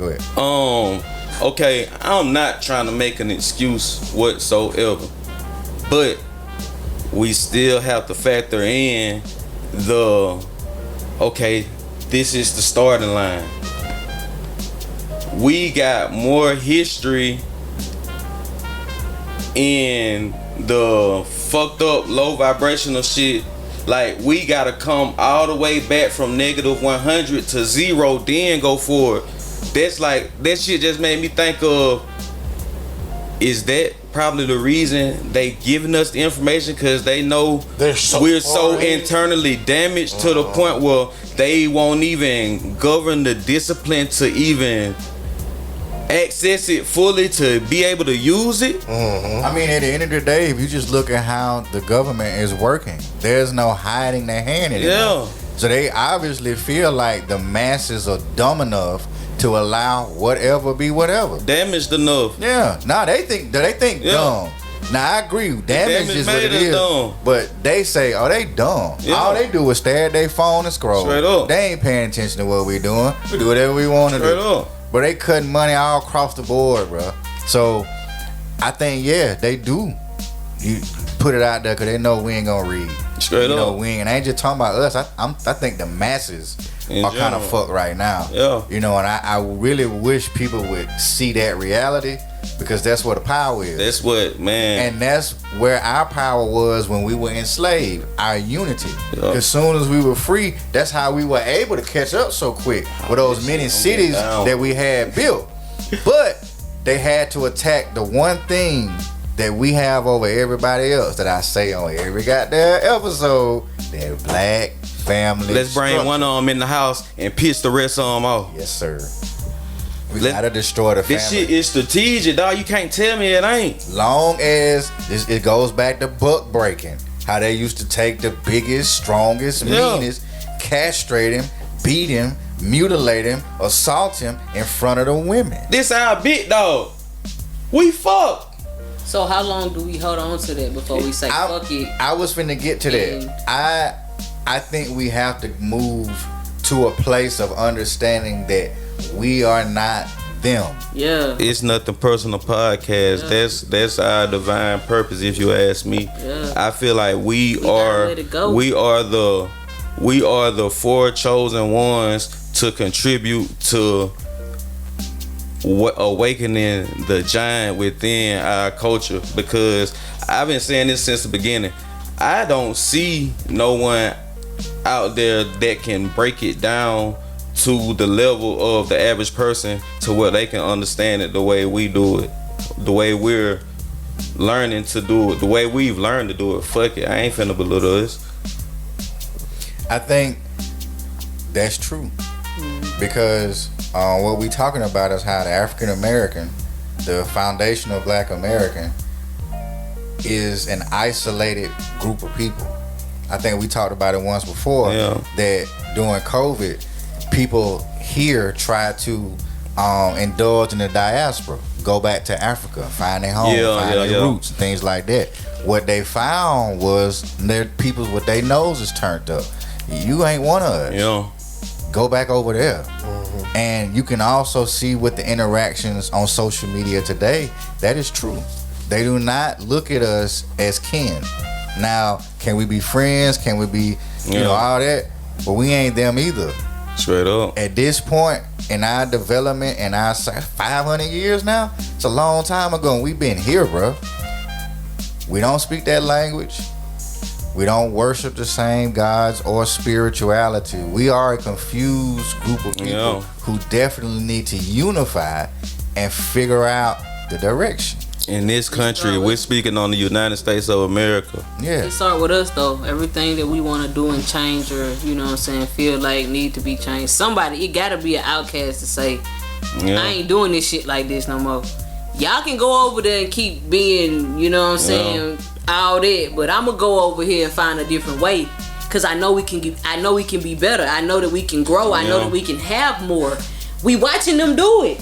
Okay, I'm not trying to make an excuse whatsoever, but we still have to factor in this is the starting line. We got more history in the fucked up low vibrational shit. Like we gotta come all the way back from -100 to 0, then go forward. That's like, that shit just made me think of, is that probably the reason they giving us the information? Because they know we're so internally damaged to the point where they won't even govern the discipline to even access it fully to be able to use it. I mean, at the end of the day, if you just look at how the government is working, there's no hiding their hand in it. Yeah. So they obviously feel like the masses are dumb enough to allow whatever be whatever. Damaged enough. Yeah. Nah, they think dumb. Now I agree, damage is what it is. Dumb. But they say, they dumb. Yeah. All they do is stare at their phone and scroll. Straight up. They ain't paying attention to what we doing. We do whatever we want to do. Straight up. But they cutting money all across the board, bro. So I think they do. You put it out there because they know we ain't gonna read. Straight up. We ain't. I ain't just talking about us. I think the masses are kind of fucked right now. Yeah. And I really wish people would see that reality, because that's where the power is. That's what, man. And that's where our power was when we were enslaved. Our unity. As soon as we were free, that's how we were able to catch up so quick with those many cities that we had built. But they had to attack the one thing that we have over everybody else that I say on every goddamn episode. That black family. Let's bring structure. one of them in the house and piss the rest of them off. Yes, sir. We gotta destroy the family. This shit is strategic, dog. You can't tell me it ain't. Long as it goes back to buck breaking. How they used to take the biggest, strongest, meanest, castrate him, beat him, mutilate him, assault him in front of the women. This our bit, dog. We fucked. So how long do we hold on to that before we say fuck it? I was finna get to that. I think we have to move to a place of understanding that we are not them. Yeah. It's Nothing Personal podcast. Yeah. That's our divine purpose, if you ask me. Yeah. I feel like we gotta let it go. are the four chosen ones to contribute to awakening the giant within our culture, because I've been saying this since the beginning. I don't see no one out there that can break it down to the level of the average person to where they can understand it the way we do it, the way we're learning to do it, the way we've learned to do it. Fuck it, I ain't finna belittle this. I think that's true, because what we talking about is how the African American, the foundational Black American, is an isolated group of people. I think we talked about it once before, that during COVID, people here tried to indulge in the diaspora, go back to Africa, find their home, find their roots, and things like that. What they found was their people with their noses turned up. You ain't one of us. Yeah. Go back over there. And you can also see with the interactions on social media today, that is true. They do not look at us as kin. Now, can we be friends? Can we be, you know, all that? But we ain't them either. Straight up. At this point in our development, in our 500 years now, it's a long time ago, and we've been here, bro. We don't speak that language. We don't worship the same gods or spirituality. We are a confused group of people who definitely need to unify and figure out the direction. In this country, we're speaking on the United States of America. Yeah. It start with us though. Everything that we want to do and change, or you know what I'm saying, feel like need to be changed. Somebody, it gotta be an outcast to say, I ain't doing this shit like this no more. Y'all can go over there and keep being, you know what I'm saying, all that, but I'm gonna go over here and find a different way, cause I know we can be better. I know that we can grow. I know that we can have more. We watching them do it.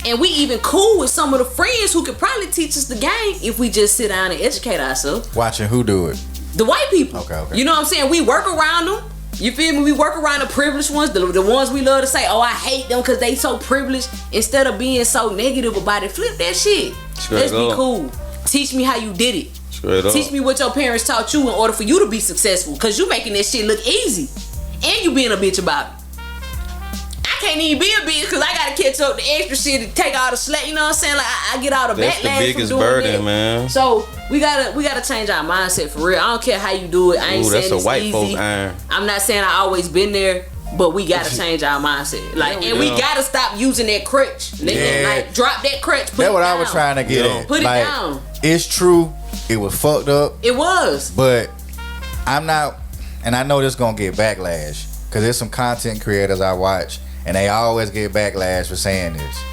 And we even cool with some of the friends who could probably teach us the game if we just sit down and educate ourselves. Watching who do it? The white people. Okay. You know what I'm saying? We work around them. You feel me? We work around the privileged ones, the ones we love to say, oh, I hate them because they so privileged. Instead of being so negative about it, flip that shit. Let's be cool. Teach me how you did it. Teach me what your parents taught you in order for you to be successful, because you making that shit look easy. And you being a bitch about it. I can't even be a bitch because I gotta catch up the extra shit and take all the slack. You know what I'm saying? Like I get all the backlash. That's the biggest from doing burden, that. man. So we gotta change our mindset for real. I don't care how you do it. I ain't saying that's a it's white easy. folk iron. I'm not saying I always been there, but we gotta change our mindset. Like, and we gotta stop using that crutch. Nigga, like drop that crutch. Put That's it what down. I was trying to get at. Put it like, down. It's true. It was fucked up. It was. But I'm not, and I know this gonna get backlash, because there's some content creators I watch, and they always get backlash for saying this.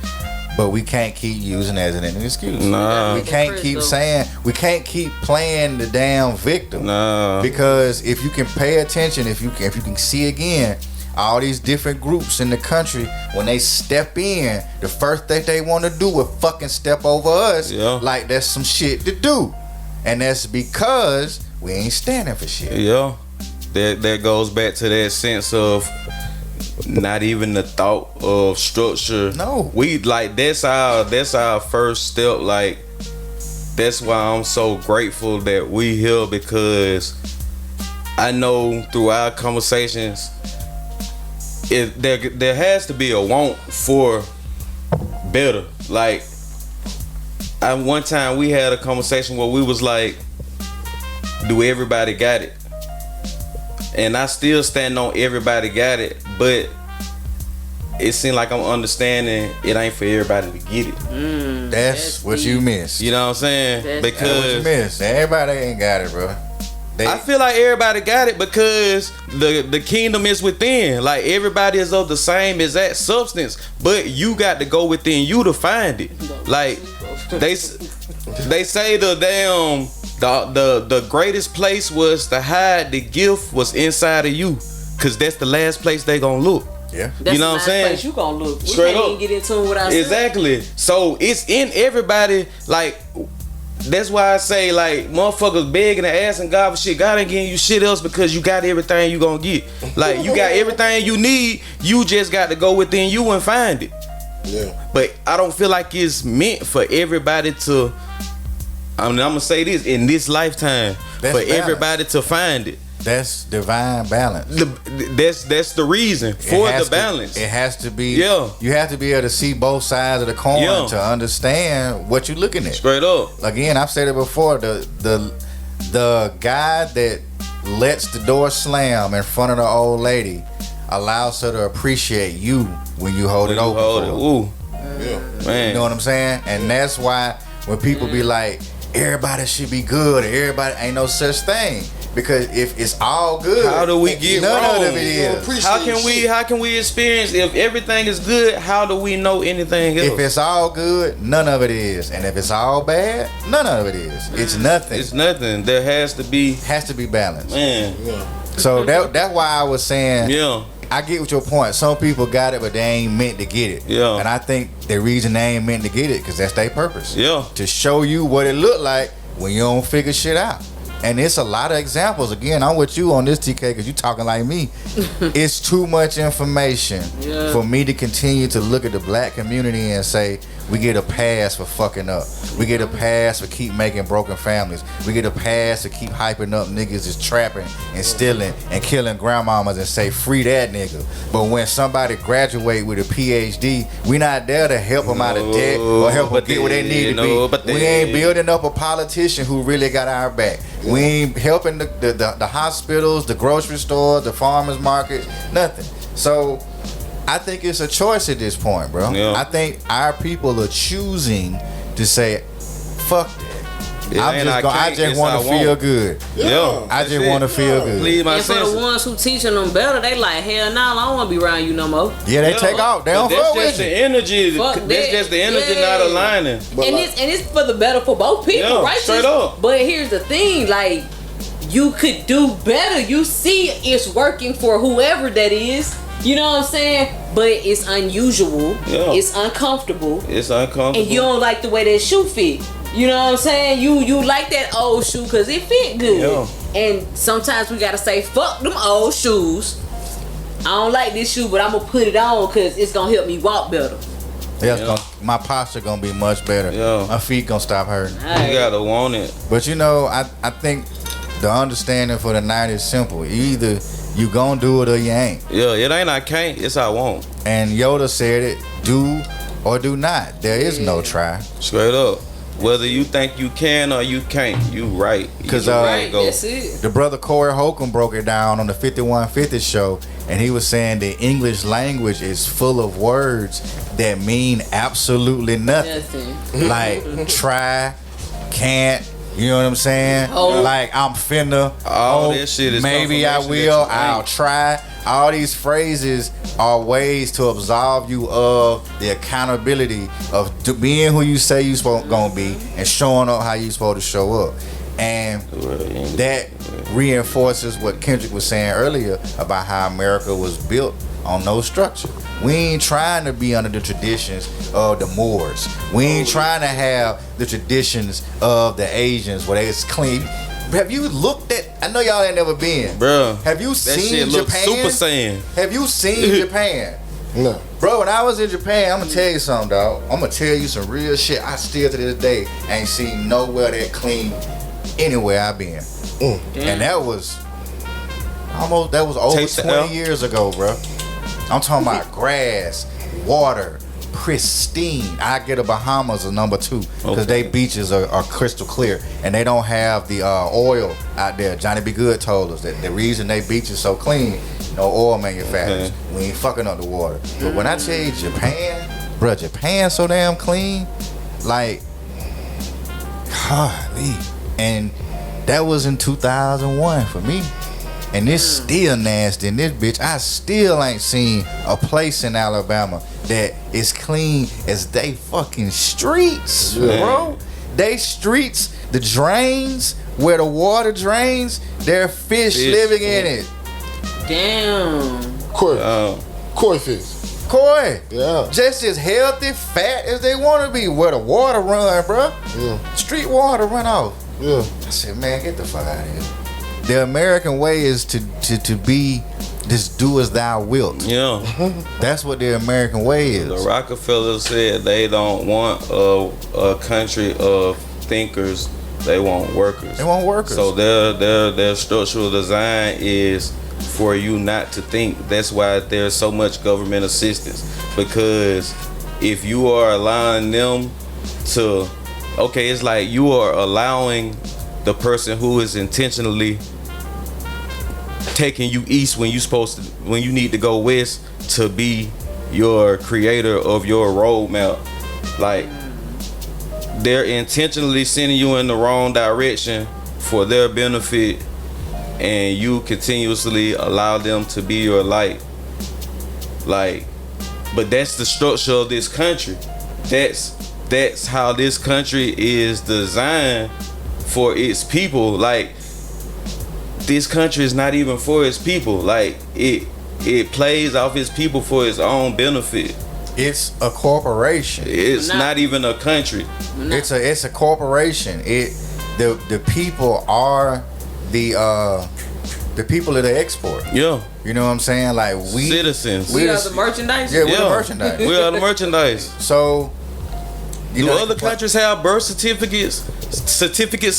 But we can't keep using it as an excuse. Nah. We can't keep saying, we can't keep playing the damn victim. Nah. Because if you can pay attention, if you can see again, all these different groups in the country, when they step in, the first thing they want to do is fucking step over us. Like that's some shit to do. And that's because we ain't standing for shit. Yeah. That goes back to that sense of not even the thought of structure. No. We like that's our first step. Like that's why I'm so grateful that we here, because I know through our conversations there has to be a want for better. Like one time we had a conversation where we was like, do everybody got it? And I still stand on everybody got it, but it seems like I'm understanding it ain't for everybody to get it. That's what you missed. You know what I'm saying? That's what you missed. Everybody ain't got it, bro. I feel like everybody got it because the kingdom is within. Like everybody is of the same exact substance, but you got to go within you to find it. Like they say the greatest place was to hide the gift was inside of you, cause that's the last place they gonna look. Yeah, that's you know what I'm saying. Place you gonna look. We straight can't up. even get into it without exactly. So it's in everybody. Like that's why I say like motherfuckers begging and asking God for shit. God ain't giving you shit else because you got everything you gonna get. Like you got everything you need. You just got to go within you and find it. Yeah. But I don't feel like it's meant for everybody to. I'm gonna say this in this lifetime for everybody to find it. That's divine balance. That's the reason for the balance. It has to be. Yeah. You have to be able to see both sides of the coin to understand what you're looking at. Straight up. Again, I've said it before. The guy that lets the door slam in front of the old lady allows her to appreciate you when you hold it open. Ooh. Yeah. Man. You know what I'm saying? And that's why when people be like, everybody should be good, or everybody ain't no such thing. Because if it's all good, how do we get none wrong? of it is. How can we experience if everything is good? How do we know anything else? If it's all good, none of it is. And if it's all bad, none of it is. It's nothing. It's nothing. There has to be balanced. Man. Yeah. So that's why I was saying, Yeah. I get what your point. Some people got it, but they ain't meant to get it. Yeah. And I think the reason they ain't meant to get it, because that's their purpose. Yeah. To show you what it look like when you don't figure shit out. And it's a lot of examples. Again, I'm with you on this, TK, because you talking like me. It's too much information for me to continue to look at the black community and say, we get a pass for fucking up. We get a pass for keep making broken families. We get a pass to keep hyping up niggas is trapping and stealing and killing grandmamas and say, free that nigga. But when somebody graduate with a PhD, we not there to help them out of debt or help them get where they need to be. We ain't building up a politician who really got our back. We ain't helping the hospitals, the grocery stores, the farmers markets, nothing. So I think it's a choice at this point, bro. Yeah. I think our people are choosing to say, fuck that. I just want to feel good. Yeah. I just want to feel good. Leave my And for senses. the ones who teaching them better, they like, hell no, I don't want to be around you no more. Yeah, they take off. They don't That's fuck just with the you. energy. Fuck That's that. just the energy Yeah. not aligning. And it's for the better for both people, Yeah, right? straight up. But here's the thing, like, you could do better. You see it's working for whoever that is. You know what I'm saying? But it's unusual. Yeah. It's uncomfortable. It's uncomfortable. And you don't like the way that shoe fit. You know what I'm saying? You like that old shoe because it fit good. Yeah. And sometimes we gotta say, fuck them old shoes. I don't like this shoe, but I'm gonna put it on because it's gonna help me walk better. My posture gonna be much better. Yeah. My feet gonna stop hurting. You gotta want it. But you know, I think the understanding for the night is simple. Either you gonna do it or you ain't. Yeah, it ain't I can't, it's I won't. And Yoda said it, do or do not. There is no try. Straight up. Whether you think you can or you can't, you right. Because Right, that's it. the brother Corey Holcomb broke it down on the 5150 show, and he was saying the English language is full of words that mean absolutely nothing. Nothing. Like try, can't, you know what I'm saying? Oh. Like I'm finna, All that shit is maybe I confirmation will, that you I'll ain't. try. All these phrases are ways to absolve you of the accountability of being who you say you gonna be and showing up how you supposed to show up. And that reinforces what Kendrick was saying earlier about how America was built on no structure. We ain't trying to be under the traditions of the Moors. We ain't trying to have the traditions of the Asians where it's clean. Have you looked at? I know y'all ain't never been, Bruh, Have you that seen shit look Japan? Super Saiyan. Have you seen Japan? No. Bro, when I was in Japan, I'm gonna tell you something, dog. I'm gonna tell you some real shit. I still to this day ain't seen nowhere that clean anywhere I've been. And that was over Taste the 20 L. years ago, bro. I'm talking about grass, water, pristine. I get a Bahamas a number 2 because they beaches are crystal clear and they don't have the oil out there. Johnny B. Good told us that the reason they beaches so clean, no oil manufacturers. We ain't fucking up the water. But when I tell you Japan, bro, Japan so damn clean, like, golly. And that was in 2001 for me. And it's still nasty in this bitch. I still ain't seen a place in Alabama that is clean as they fucking streets, bro. They streets, the drains where the water drains, there are fish living in it. Damn. Koi fish. Koi. Yeah. Just as healthy, fat as they want to be. Where the water run, bro. Yeah. Street water run off. Yeah. I said, man, get the fuck out of here. The American way is to be this do as thou wilt. Yeah. That's what the American way is. The Rockefellers said they don't want a country of thinkers They want workers. They want workers. So their structural design is for you not to think. That's why there's so much government assistance, because if you are allowing them to, okay, it's like you are allowing the person who is intentionally taking you east when you need to go west to be your creator of your roadmap. Like, they're intentionally sending you in the wrong direction for their benefit, and you continuously allow them to be your light. Like, but that's the structure of this country. That's how this country is designed for its people. Like, this country is not even for its people. Like, it plays off its people for its own benefit. It's a corporation. It's not even a country. It's a corporation. The people are the people that they export. Yeah. You know what I'm saying? Like, we citizens. We are the merchandise. Yeah, we're the merchandise. We are the merchandise. So, do other countries have birth certificates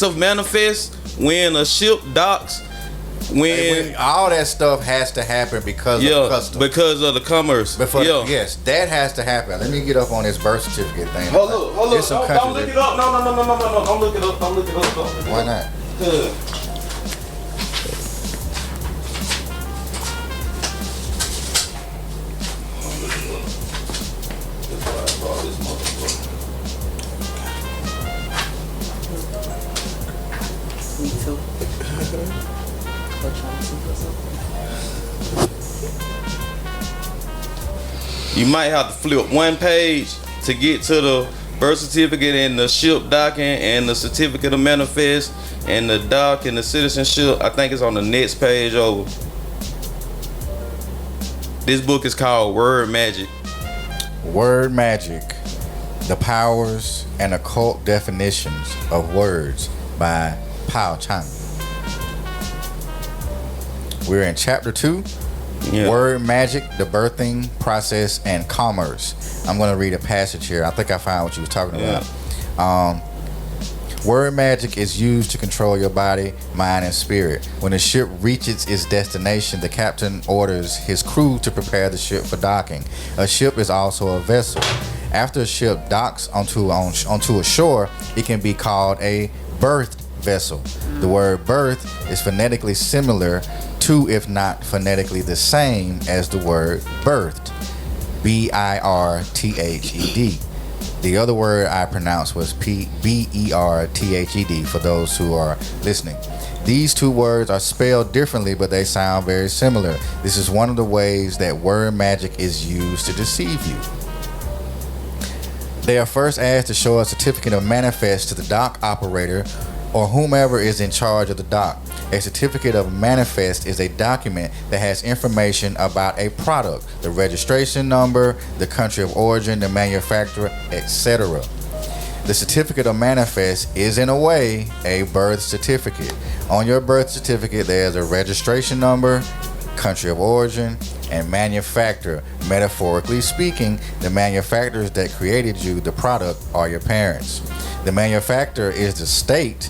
of manifest when a ship docks? When all that stuff has to happen because of customs. Because of the commerce. Yes, that has to happen. Let me get up on this birth certificate thing. Hold up. Don't look it up. No. Don't look it up. Why not? Me too. You might have to flip one page to get to the birth certificate and the ship docking and the certificate of manifest and the dock and the citizenship. I think it's on the next page over. This book is called Word Magic. Word Magic, The Powers and Occult Definitions of Words by Pao Chang. We're in chapter 2. Yeah. Word Magic, the Birthing Process and Commerce. I'm going to read a passage here. I think I found what you was talking about. Word magic is used to control your body, mind, and spirit. When a ship reaches its destination, the captain orders his crew to prepare the ship for docking. A ship is also a vessel. After a ship docks onto a shore, it can be called a birthed vessel. The word birth is phonetically similar to, if not phonetically the same as, the word birthed. B-I-R-T-H-E-D. The other word I pronounced was B-E-R-T-H-E-D for those who are listening. These two words are spelled differently, but they sound very similar. This is one of the ways that word magic is used to deceive you. They are first asked to show a certificate of manifest to the dock operator or whomever is in charge of the dock. A certificate of manifest is a document that has information about a product, the registration number, the country of origin, the manufacturer, etc. The certificate of manifest is, in a way, a birth certificate. On your birth certificate, there's a registration number, country of origin, and manufacturer. Metaphorically speaking, the manufacturers that created you, the product, are your parents. The manufacturer is the state.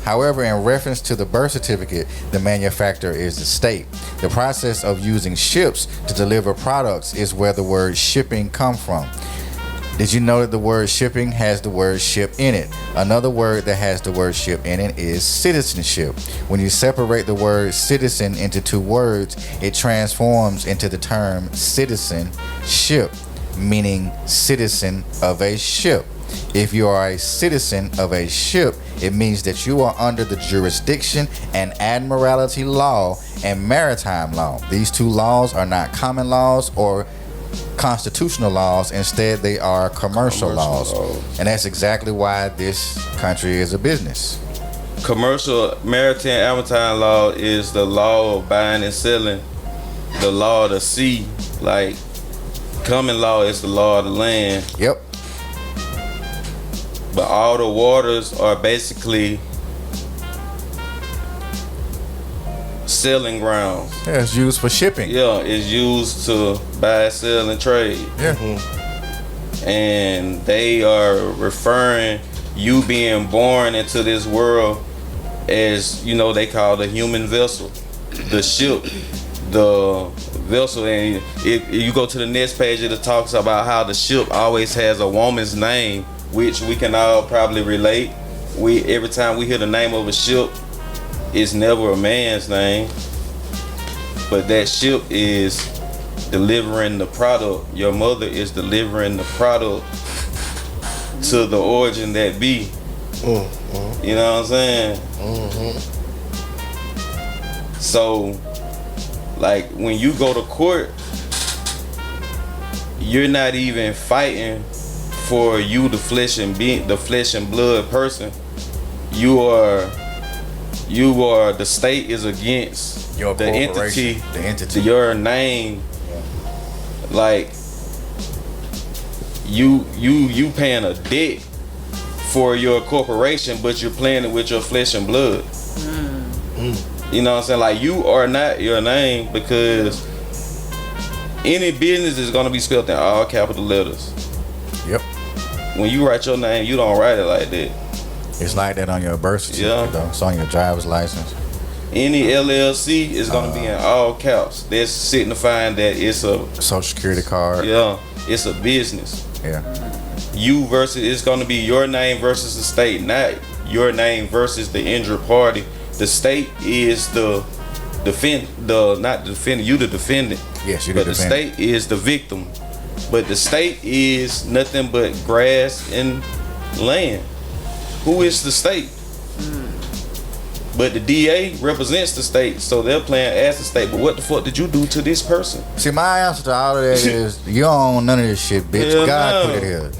However, in reference to the birth certificate, the manufacturer is the state. The process of using ships to deliver products is where the word shipping comes from. Did you know that the word shipping has the word ship in it? Another word that has the word ship in it is citizenship. When you separate the word citizen into two words, it transforms into the term citizenship, meaning citizen of a ship. If you are a citizen of a ship, it means that you are under the jurisdiction and admiralty law and maritime law. These two laws are not common laws or constitutional laws. Instead, they are commercial laws. And that's exactly why this country is a business. Commercial maritime law is the law of buying and selling, the law of the sea. Like, common law is the law of the land. Yep. But all the waters are basically selling grounds. Yeah, it's used for shipping. Yeah, it's used to buy, sell, and trade. Yeah. And they are referring you being born into this world as, you know, they call the human vessel, the ship, the vessel. And if you go to the next page, it talks about how the ship always has a woman's name, which we can all probably relate. Every time we hear the name of a ship, it's never a man's name, but that ship is delivering the product. Your mother is delivering the product to the origin that be. You know what I'm saying? So, like, when you go to court, you're not even fighting for you, the flesh and blood person. You are the state is against Your the corporation, entity, your name. Like, you paying a debt for your corporation, but you're playing it with your flesh and blood. You know what I'm saying? Like, you are not your name, because any business is gonna be spelled in all capital letters. Yep. When you write your name, you don't write it like that. It's like that on your birth certificate, though. It's on your driver's license. Any LLC is gonna be in all caps. That's signifying that it's a Social Security card. Yeah, it's a business. Yeah. It's gonna be your name versus the state, not your name versus the injured party. The state is you the defendant. Yes, you But the the state is the victim. But the state is nothing but grass and land. Who is the state? But the DA represents the state, so they're playing as the state. But what the fuck did you do to this person? See, my answer to all of that is, you don't own none of this shit, bitch. Hell God no. put it here.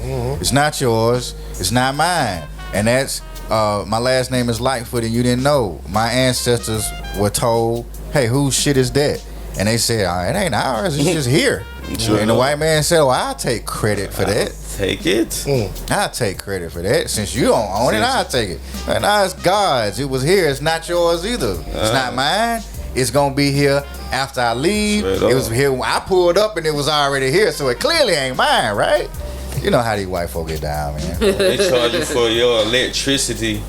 It's not yours. It's not mine. And that's, my last name is Lightfoot, and you didn't know. My ancestors were told, hey, whose shit is that? And they said, it ain't ours. It's just here. Sure. And the white man said, well, I'll take credit for that. Take it. I'll take credit for that. Since you don't own it, I'll take it. And now it's God's. It was here. It's not yours either. It's not mine. It's gonna be here after I leave. It was here when I pulled up, and it was already here. So it clearly ain't mine, right? You know how these white folk get down, man. They charge you for your electricity.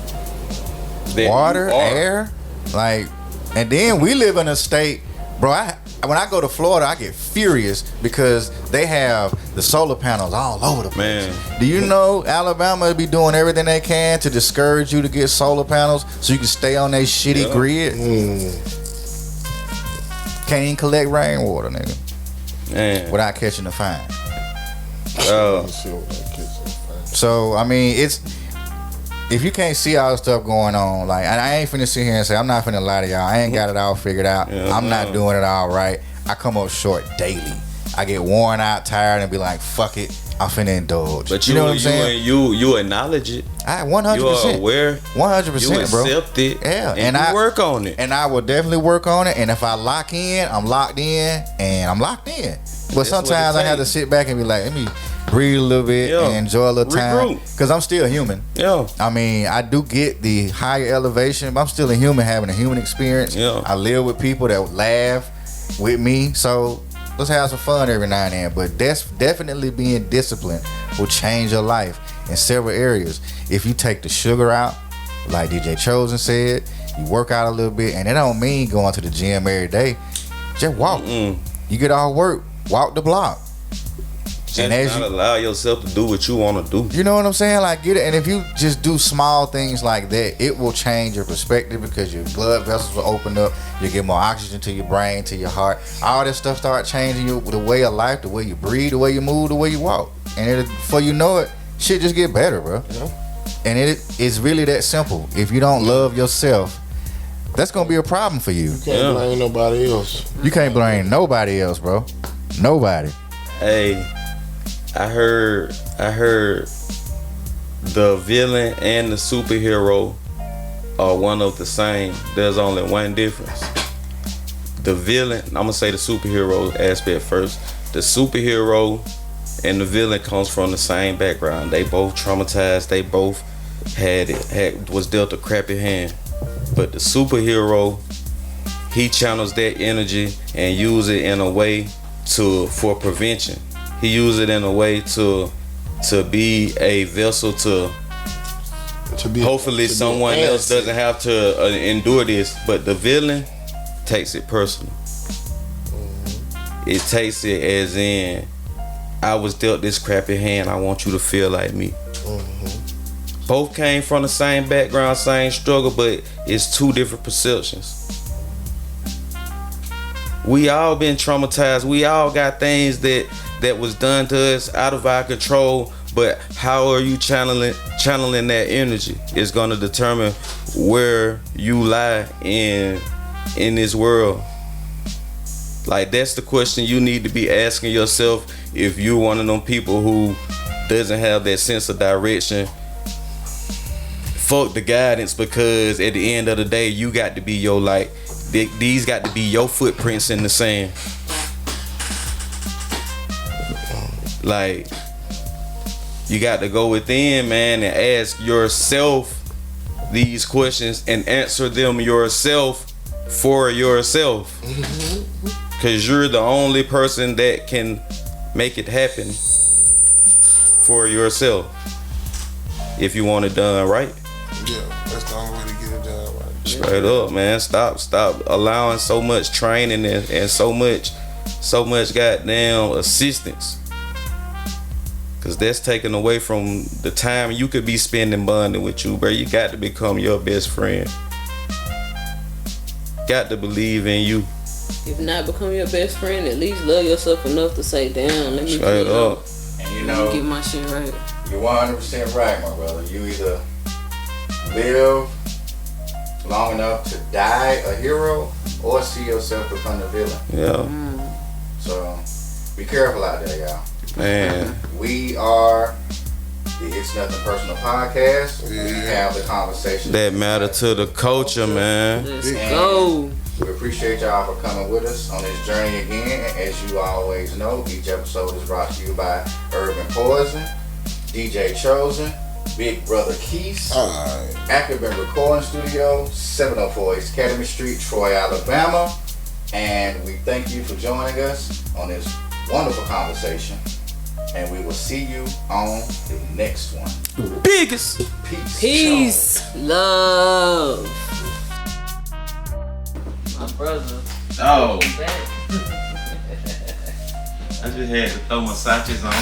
Water, air, like, and then we live in a state, bro. When I go to Florida, I get furious because they have the solar panels all over the place. Man. Do you know Alabama be doing everything they can to discourage you to get solar panels so you can stay on their shitty grid? Can't even collect rainwater, nigga, without catching a fine. So, I mean, if you can't see all the stuff going on, like, and I ain't finna sit here and say, I'm not finna lie to y'all, I ain't got it all figured out. I'm not doing it all right. I come up short daily. I get worn out, tired, and be like, fuck it, I'm finna indulge. But you know what I'm saying? You acknowledge it. I 100%. You are aware. 100%, bro. You accept it. Yeah, and you work on it. And I will definitely work on it. And if I lock in, I'm locked in, and I'm locked in. But sometimes I have to sit back and be like, let me breathe a little bit and enjoy a little time, because I'm still human. I mean, I do get the higher elevation, but I'm still a human having a human experience. I live with people that laugh with me, so let's have some fun every now and then. But that's definitely being disciplined will change your life in several areas. If you take the sugar out, like DJ Chosen said, you work out a little bit, and it don't mean going to the gym every day. Just walk. You get all work, walk the block. And as you allow yourself to do what you want to do. You know what I'm saying? Like, get it. And if you just do small things like that, it will change your perspective, because your blood vessels will open up. You get more oxygen to your brain, to your heart. All this stuff start changing you, the way of life, the way you breathe, the way you move, the way you walk. And before you know it, shit just get better, bro. And it's really that simple. If you don't love yourself, that's gonna be a problem for you. You can't blame nobody else. You can't blame nobody else, bro. Nobody. Hey, I heard the villain and the superhero are one of the same. There's only one difference. The villain, I'm gonna say the superhero aspect first. The superhero and the villain comes from the same background. They both traumatized. They both was dealt a crappy hand. But the superhero, he channels that energy and use it in a way for prevention. He used it in a way to be a vessel to to be. Hopefully, to be someone else answered. doesn't have to endure this. But the villain takes it personal. It takes it as in, I was dealt this crappy hand. I want you to feel like me. Both came from the same background, same struggle, but it's two different perceptions. We all been traumatized. We all got things that was done to us out of our control. But how are you channeling that energy is gonna determine where you lie in this world. Like, that's the question you need to be asking yourself if you're one of them people who doesn't have that sense of direction. Fuck the guidance, because at the end of the day, you got to be your light. These got to be your footprints in the sand. Like, you got to go within, man, and ask yourself these questions and answer them yourself for yourself. Because you're the only person that can make it happen for yourself if you want it done right. Yeah, that's the only way to get it done right. Straight up, man. Stop allowing so much training and so much goddamn assistance. Cause that's taken away from the time you could be spending bonding with you, bro. You got to become your best friend. Got to believe in you. If not become your best friend, at least love yourself enough to say, damn, let me Straight up. And let me get my shit right. You're 100% right, my brother. You either live long enough to die a hero or see yourself become the villain. Yeah. So be careful out there, y'all. Man. We are the It's Nothing Personal podcast. Yeah. We have the conversation That matter to the culture, man. Let's go. We appreciate y'all for coming with us on this journey again. And as you always know, each episode is brought to you by Urban Poison, DJ Chosen, Big Brother Keys, Alright. Ackerman Recording Studio, 704 East Academy Street, Troy, Alabama. And we thank you for joining us on this wonderful conversation. And we will see you on the next one. Biggest. Peace. Love. My brother. Oh. Back. I just had to throw my sachets on.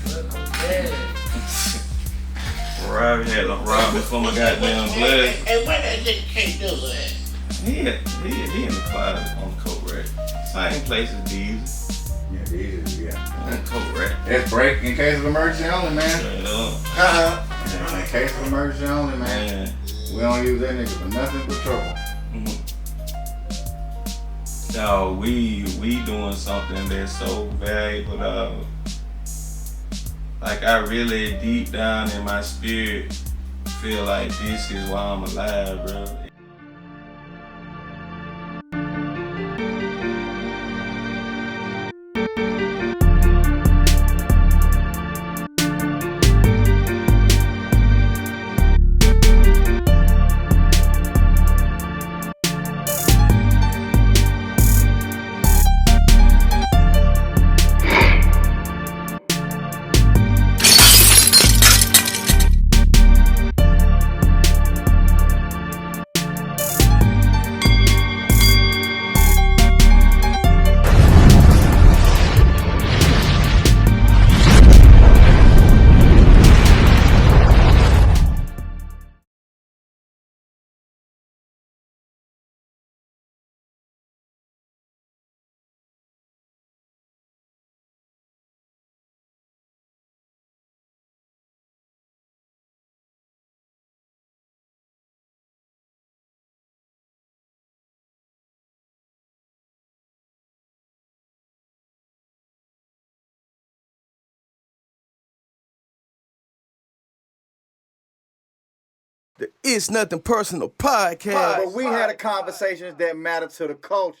Welcome back. Robbie had to rob me for my goddamn blood. Hey, where that nigga can't do that? He in the closet on the coat rack. Same place as these. Yeah, these, yeah. On the coat rack. That's break in case of emergency only, man. Straight up. Yeah, in case of emergency only, man. Man. We don't use that nigga for nothing but trouble. Dog, we doing something that's so valuable, dog. Like, I really, deep down in my spirit, feel like this is why I'm alive, bro. The It's Nothing Personal podcast. But we had a conversations that matter to the culture.